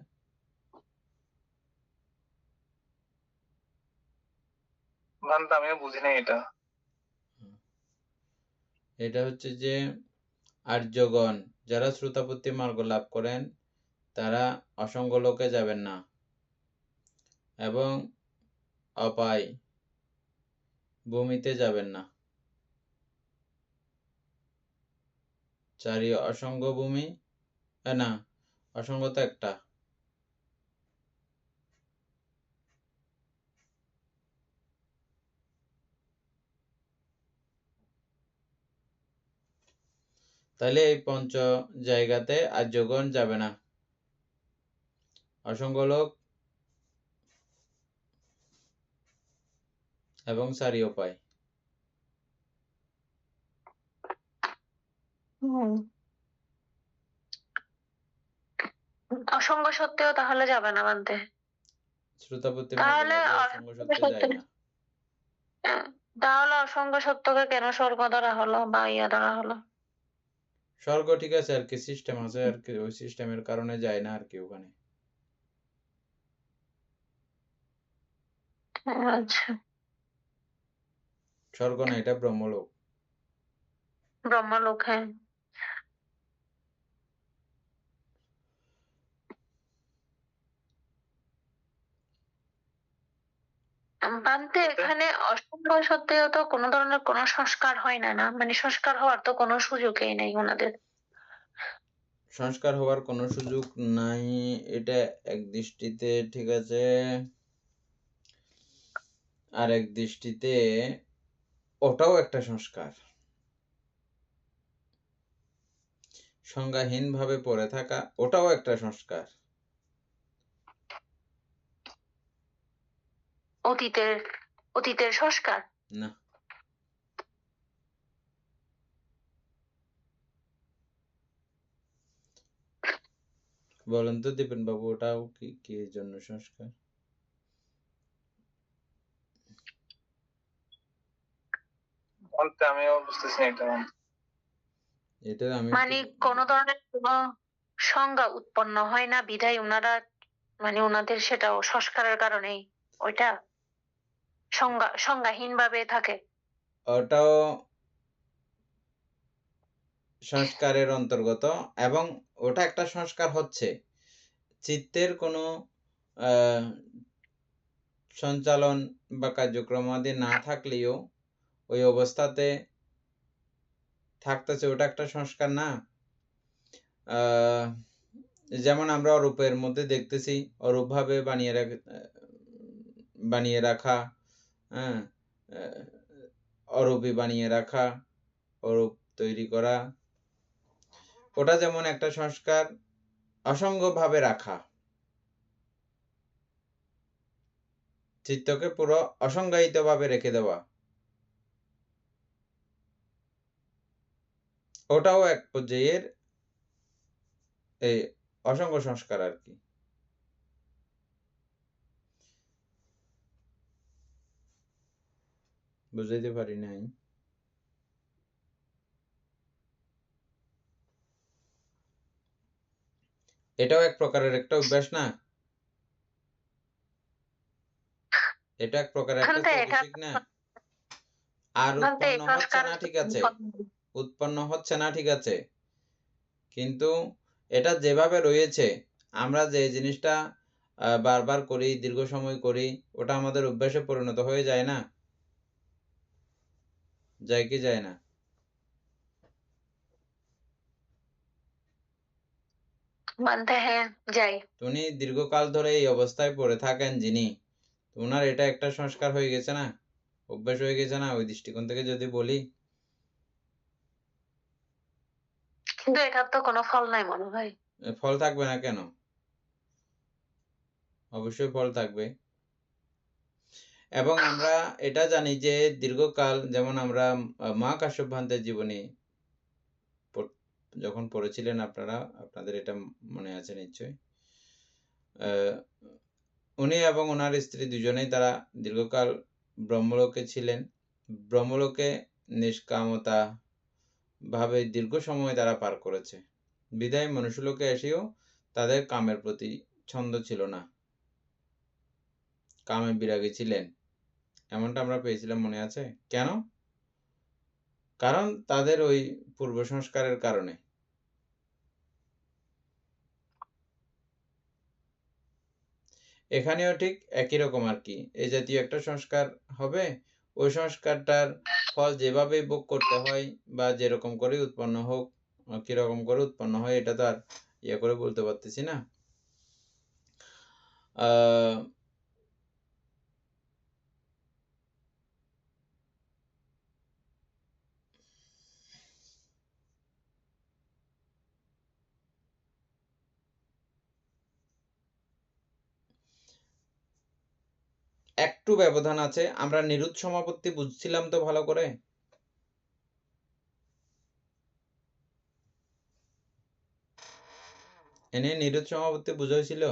আমিও বুঝি না এটা। এটা হচ্ছে যে আর্যগণ যারা শ্রোতাপত্তি মার্গ লাভ করেন তারা অসঙ্গ লোকে যাবেন না, এবং অপায় ভূমিতে যাবেন না। চারি অসঙ্গ ভূমি, না অসঙ্গ তো একটা, তাহলে এই পঞ্চ জায়গাতে আর্যগণ যাবে না। অসঙ্গ লোক এবং চারি উপায়। অসঙ্গ সত্ত্বেও তাহলে যাবে না মানতে? শ্রোতাপত্তি তাহলে অসঙ্গ সত্ত্বে যায় না। তাহলে অসঙ্গ সত্যকে কেন স্বর্গ ধরা হলো বা ইয়া ধরা হলো? স্বর্গ ঠিক আছে, আর কি সিস্টেম আছে, আর কি ওই সিস্টেমের কারণে যায় না আর কি ওখানে। আচ্ছা, স্বর্গ না, এটা ব্রহ্মলোক। ব্রহ্মলোক, হ্যাঁ। বানতে এখানে অসঙ্গ সত্ত্বেও তো কোনো ধরনের কোনো সংস্কার হয় না, না মানে সংস্কার হওয়ার তো কোনো সুযোগই নেই ওনাদের। সংস্কার হওয়ার কোনো সুযোগ নাই, এটা এক দৃষ্টিতে ঠিক আছে, আর এক দৃষ্টিতে ওটাও একটা সংস্কার। সংজ্ঞাহীন ভাবে পড়ে থাকা ওটাও একটা সংস্কার। অতীতের সংস্কার না, বলেন তো দীপেন বাবু, ওটাও কি কি জন্য সংস্কার? আমিও বুঝতেছি না এটা। এটা আমি মানে কোন ধরনের কোনো সংজ্ঞা উৎপন্ন হয় না বিধায় ওনারা মানে ওনাদের সেটাও সংস্কারের কারণেই ওইটা সংজ্ঞাহীন ভাবে থাকে। ওটাও সংস্কারের অন্তর্গত, এবং ওটা একটা সংস্কার হচ্ছে চিত্তের কোনো সঞ্চালন বা কার্যক্রমাদি না থাকলেও ওই অবস্থাতে থাকতেছে, ওটা একটা সংস্কার না? যেমন আমরা অরূপের মধ্যে দেখতেছি, অরূপভাবে বানিয়ে রাখা, হ্যাঁ, অরূপী বানিয়ে রাখা, অরূপ তৈরি করা, ওটা যেমন একটা সংস্কার। অসঙ্গভাবে রাখা, চিত্তকে পুরো অসংজ্ঞায়িত ভাবে রেখে দেওয়া, ওটাও এক পর্যায়ের এই অসঙ্গ সংস্কার আর কি। বুঝাইতে পারি নাই? এটাও এক প্রকারের একটা অভ্যাস না? এটা এক প্রকারের একটা চৈতসিক না? আর উৎপন্ন হচ্ছে না, ঠিক আছে, উৎপন্ন হচ্ছে না, ঠিক আছে, কিন্তু এটা যেভাবে রয়েছে, আমরা যে জিনিসটা বারবার করি, দীর্ঘ সময় করি, ওটা আমাদের অভ্যাসে পরিণত হয়ে যায় না? যায় কি যায় না? বানতে হ্যাঁ যাই। উনি দীর্ঘকাল ধরে এই অবস্থায় পড়ে থাকেন যিনি, ওনার এটা একটা সংস্কার হয়ে গেছে না, অভ্যাস হয়ে গেছে না, ওই দৃষ্টিকোণ থেকে যদি বলি। কিন্তু এটার তো কোনো ফল নাই মনে হয়। ফল থাকবে না কেন? অবশ্যই ফল থাকবে। এবং আমরা এটা জানি যে দীর্ঘকাল, যেমন আমরা মা কাশ্যপ ভান্তের জীবনী যখন পড়েছিলেন আপনারা, আপনাদের এটা মনে আছে নিশ্চয়ই। উনি এবং ওনার স্ত্রী দুজনেই তারা দীর্ঘকাল ব্রহ্মলোকে ছিলেন। ব্রহ্মলোকে নিষ্কামতা ভাবে দীর্ঘ সময় তারা পার করেছে, বিদায় মনুষ্যলোকে এসেও তাদের কামের প্রতি ছন্দ ছিল না, কামে বিরাগী ছিলেন, এমনটা আমরা পেয়েছিলাম, মনে আছে? কেন? কারণ তাদের ওই পূর্ব সংস্কারের কারণে। এখানেও ঠিক একই রকম আর কি, এই জাতীয় একটা সংস্কার হবে, ওই সংস্কারটার ফল যেভাবে ভোগ করতে হয় বা যেরকম করে উৎপন্ন হোক, কিরকম করে উৎপন্ন হয়, এটা তো আর ইয়ে করে বলতে পারতেছি না। একটু ব্যবধান আছে। আমরা নিরুৎ সমাপত্তি বুঝছিলাম তো ভালো করে? এনে নিরুৎ সমাপত্তি বুঝা হয়েছিল?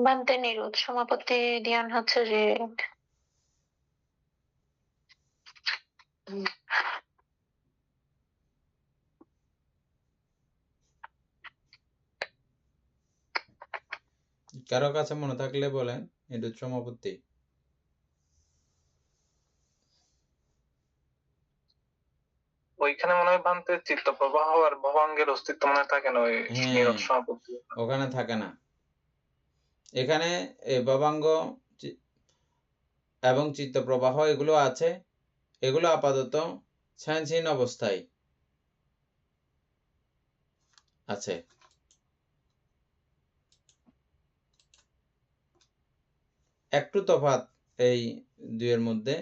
বানতে নিরোধ সমাপত্তি জ্ঞান হচ্ছে যে কারো কাছে মনে থাকলে বলেন নিরুৎ সমাপত্তি। ওইখানে মনে হয় ভান্তে চিত্ত প্রবাহ আর ভবাঙ্গের অস্তিত্ব মনে থাকে না ওই হ্যাঁ, নিরোধ সমাপত্তি। ওখানে থাকে না। এখানে ভবাঙ্গ এবং চিত্ত প্রবাহ এগুলো আছে, এগুলো আপাতত ছায়ানহীন অবস্থায় আছে। একটু তফাৎ এই দুইয়ের মধ্যে।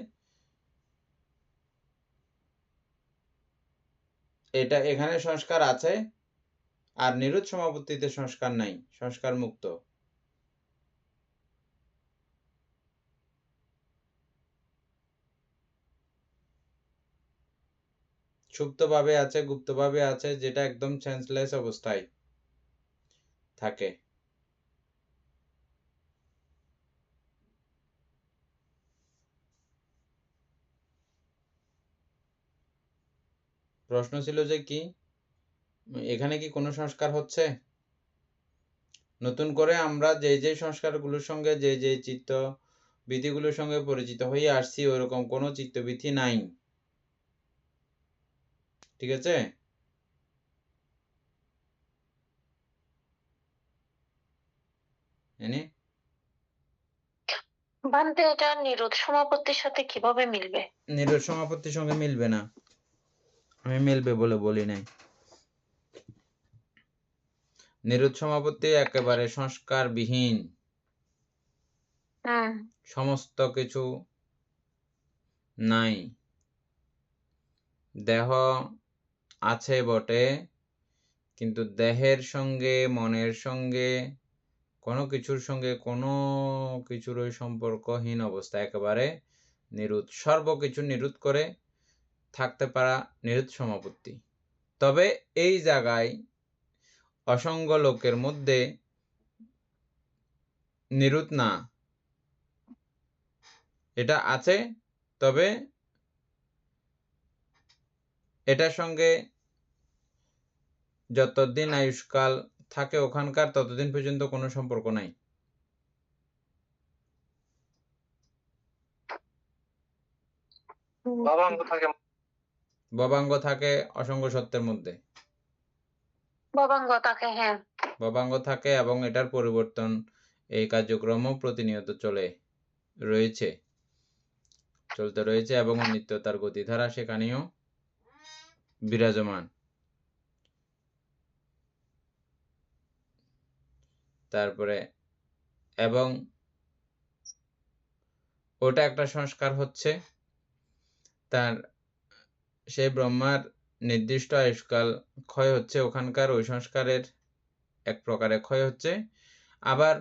এটা এখানে সংস্কার আছে, আর নিরোধ সমাপত্তিতে সংস্কার নাই, সংস্কার মুক্ত। সুপ্তভাবে আছে, গুপ্তভাবে আছে, যেটা একদম সেন্সলেস অবস্থায় থাকে। প্রশ্ন ছিল যে কি এখানে কি কোনো সংস্কার হচ্ছে? নতুন করে আমরা যে যে সংস্কারগুলোর সঙ্গে যে যে চিত্ত বিধিগুলোর সঙ্গে পরিচিত হয়ে আসছি, ওরকম কোনো চিত্তবিধি নাই। ঠিক আছে? বানতে এটা নিরোধ সমাপত্তির সাথে কিভাবে মিলবে? নিরোধ সমাপত্তির সঙ্গে মিলবে না, আমি মিলবে বলে বলি নাই। নিরোধ সমাপত্তি একেবারে সংস্কারবিহীন, সমস্ত কিছু নাই। দেহ আছে বটে, কিন্তু দেহের সঙ্গে মনের সঙ্গে কোনো কিছুর সঙ্গে কোনো কিছুরই সম্পর্কহীন অবস্থা, একেবারে নিরোধ, সর্বকিছু নিরোধ করে থাকতে পারা নিরোধ সমাপত্তি। তবে এই জায়গায় অসঙ্গ লোকের মধ্যে নিরোধ না, এটা আছে, তবে এটার সঙ্গে যতদিন আয়ুষ্কাল থাকে ওখানকার, ততদিন পর্যন্ত কোনো সম্পর্ক নাই। ভবাঙ্গ থাকে ভবাঙ্গ থাকে অসঙ্গ সত্যের মধ্যে। ভবাঙ্গ থাকে, হ্যাঁ। ভবাঙ্গ থাকে এবং এটার পরিবর্তন এই কার্যক্রমও প্রতিনিয়ত চলতে রয়েছে এবং নিত্যতার গতিধারা সেখানেও বিরাজমান। তারপরে এবং ওটা একটা সংস্কার হচ্ছে, তার সেই ব্রহ্মার নির্দিষ্ট আয়ুষ্কাল ক্ষয় হচ্ছে, ওখানকার ওই সংস্কারের এক প্রকারে ক্ষয় হচ্ছে, আবার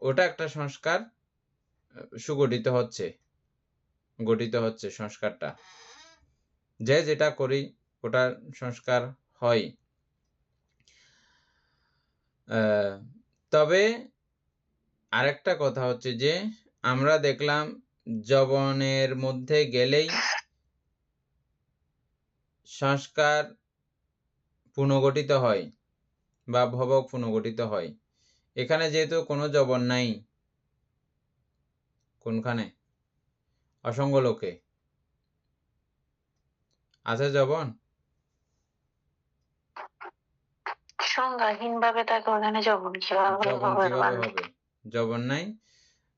ওটা একটা সংস্কার সুগঠিত গঠিত হচ্ছে সংস্কারটা। যে যেটা করি ওটার সংস্কার হয়। তবে আরেকটা কথা হচ্ছে যে আমরা দেখলাম যবনের মধ্যে গেলেই সংস্কার পুনর্গঠিত হয় বা ভবক পুনর্গঠিত হয়। এখানে যেহেতু কোনো যবন নাই, কোনখানে? অসঙ্গ লোকে আছে যবন? সংজ্ঞাহীন ভাবে তাকে ওখানে যবন কিভাবে হবে? যবন নাই।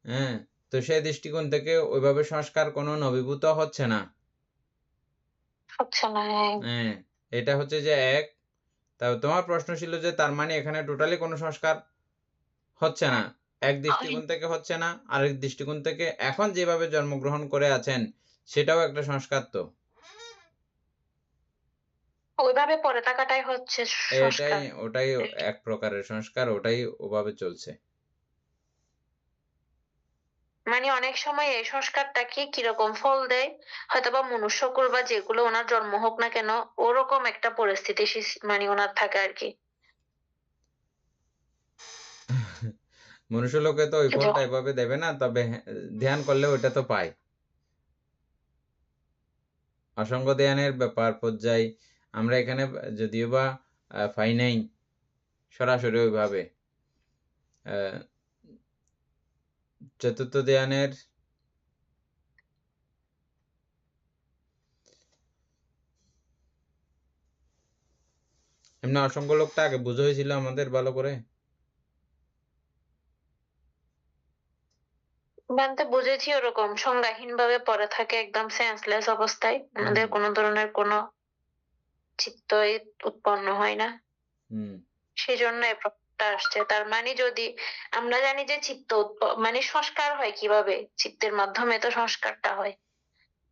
হ্যাঁ, তো সেই দৃষ্টিকোণ থেকে ওইভাবে সংস্কার কোনো নবীভূত হচ্ছে না। হ্যাঁ, এটা হচ্ছে যে এক। তা তোমার প্রশ্ন ছিল যে তার মানে এখানে টোটালি কোনো সংস্কার হচ্ছে না। এক দৃষ্টিকোণ থেকে হচ্ছে না, আরেক দৃষ্টিকোণ থেকে এখন যেভাবে জন্মগ্রহণ করে আছেন সেটাও একটা সংস্কার। তো ওইভাবে পড়ে থাকাটাই হচ্ছে সংস্কার। ওটাই এক প্রকারের সংস্কার, ওটাই ওভাবে চলছে। মানে অনেক সময় এই সংস্কারটা কিরকম ফল দেয়, হয়তোবা মনুষ্যকুল বা যেগুলো ওনার জন্ম হোক না কেন, ওরকম একটা পরিস্থিতি মানে ওনার থাকে আর কি। মনুষ্য লোকে তো ওই ফলটা এভাবে দেবে না, তবে ধ্যান করলে ওইটা তো পায়। অসঙ্গ ধ্যানের ব্যাপার পর্যায় আমরা এখানে যদিও বা পাই নাই সরাসরি ওইভাবে। চতুর্থ ধ্যানের এমনি অসঙ্গ লোকটা আগে বুঝা হয়েছিল আমাদের ভালো করে। জানতে বুঝেছি ওরকম সংজ্ঞাহীন ভাবে পড়ে থাকে, একদম সেন্সলেস অবস্থায়, আমাদের কোনো ধরনের কোনো চিত্তই উৎপন্ন হয় না। সেই জন্য এই প্রশ্নটা আসছে। তার মানে যদি আমরা জানি যে চিত্ত মানে সংস্কার হয় কিভাবে, চিত্তের মাধ্যমে তো সংস্কারটা হয়,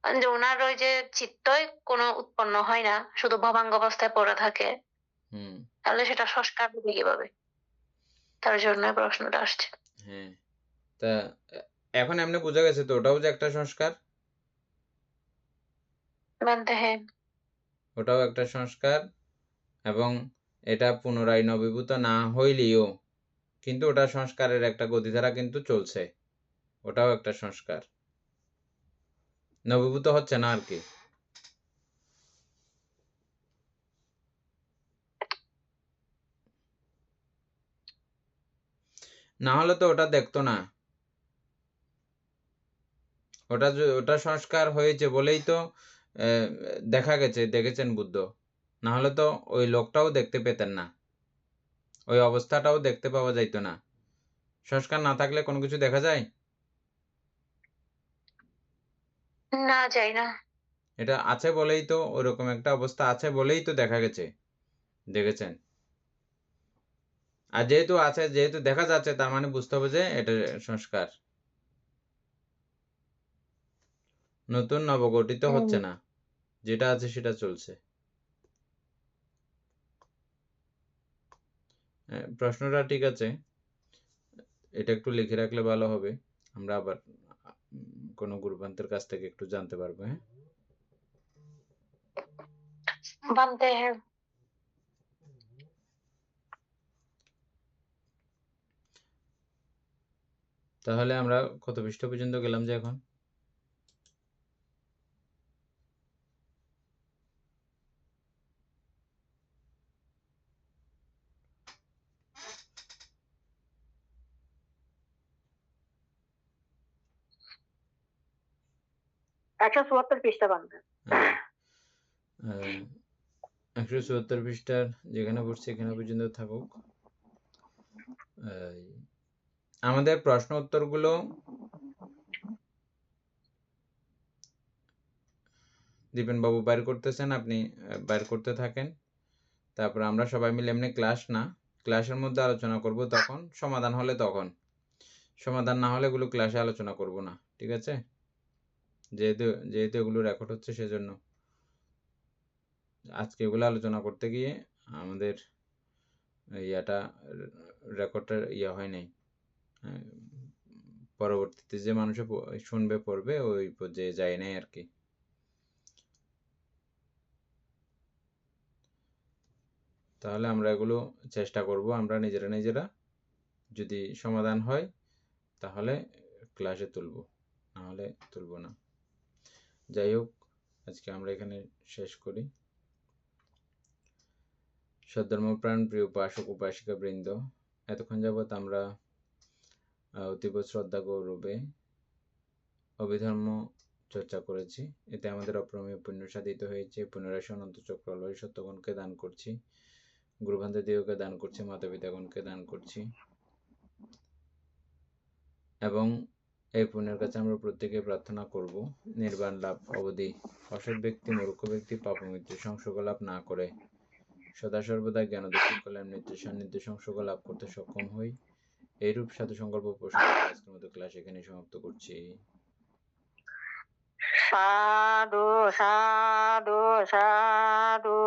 যে ওনার ওই যে চিত্তই কোনো উৎপন্ন হয় না, শুধু ভবাঙ্গ অবস্থায় পড়ে থাকে, তাহলে সেটা সংস্কার হবে কিভাবে? তার জন্য প্রশ্নটা আসছে। হ্যাঁ, তা এখন এমনি বোঝা গেছে তো ওটাও যে একটা সংস্কার। হ্যাঁ, ওটাও একটা সংস্কার এবং এটা পুনরায় নবীভূত না হইলেও কিন্তু ওটা সংস্কারের একটা গতিধারা কিন্তু চলছে, ওটাও একটা সংস্কার, নবীভূত হচ্ছে না আর কি। না হলে তো ওটা দেখতো না, ওটা সংস্কার হয়েছে বলেই তো দেখেছেন বুদ্ধ, না হলে তো ওই লোকটাও দেখতে পেতেন না, ওই অবস্থাটাও দেখতে পাওয়া যাইতো না। সংস্কার না থাকলে কোনো কিছু দেখা যায়? না, যায় না। এটা আছে বলেই তো, ওরকম একটা অবস্থা আছে বলেই তো দেখেছেন। আর যেহেতু আছে, যেহেতু দেখা যাচ্ছে, তার মানে বুঝতে হবে যে এটা সংস্কার, নতুন নবগঠিত হচ্ছে না, যেটা আছে সেটা চলছে। প্রশ্নটা ঠিক আছে, এটা একটু লিখে রাখলে ভালো হবে, আমরা আবার কোনো গুরুভান্তের কাছ থেকে একটু জানতে পারবো। হ্যাঁ, হ্যাঁ। তাহলে আমরা কত পৃষ্ঠা পর্যন্ত গেলাম যে এখন? 174 পৃষ্ঠা বান্ধব। 174 পৃষ্ঠার যেখানে পড়ছে এখানে পর্যন্ত থাকুক। আমাদের প্রশ্ন উত্তরগুলো দীপেন বাবু বাইর করতেছেন, আপনি বাইর করতে থাকেন। তারপর আমরা সবাই মিলে এমনি ক্লাসের মধ্যে আলোচনা করব, তখন সমাধান হলে তখন, সমাধান না হলে এগুলো ক্লাসে আলোচনা করব না, ঠিক আছে? যেহেতু এগুলো রেকর্ড হচ্ছে সেজন্য আজকে এগুলো আলোচনা করতে গিয়ে আমাদের রেকর্ডটা হয় নাই। পরবর্তীতে যে মানুষ শুনবে পড়বে ওই পর্যায়ে যায় নাই আর কি। তাহলে আমরা এগুলো চেষ্টা করব, আমরা নিজেরা যদি সমাধান হয় তাহলে ক্লাসে তুলব, নাহলে তুলব না। যাই হোক, আজকে আমরা এখানে শেষ করি। সদ্ধর্মপ্রাণ প্রিয় উপাসক উপাসিকা বৃন্দ, এতক্ষণ যাবৎ আমরা অতীব শ্রদ্ধা গৌরবে অভিধর্ম চর্চা করেছি। এতে আমাদের অপ্রমেয় পুণ্য সাধিত হয়েছে। পুনরায় অনন্ত চক্রালয় সত্যগণকে দান করছি, গুরুভান্তে দেহকে দান করছি, মাতা পিতাগণকে দান করছি, এবং এই পুণ্যের কাছে আমরা প্রত্যেকে প্রার্থনা করব নির্বাণ লাভ অবধি অসৎ ব্যক্তি মূর্খ ব্যক্তি পাপমৃত্যু সংসর্গ লাভ না করে সদা সর্বদা জ্ঞান দীক্ষিত কল্যাণ মৃত্যু সান্নিধ্য সংসর্গ লাভ করতে সক্ষম হই। এইরূপ সাধু সংকল্প পোষণ করে আজকের মতো ক্লাস এখানে সমাপ্ত করছি। সাধু সাধু সাধু।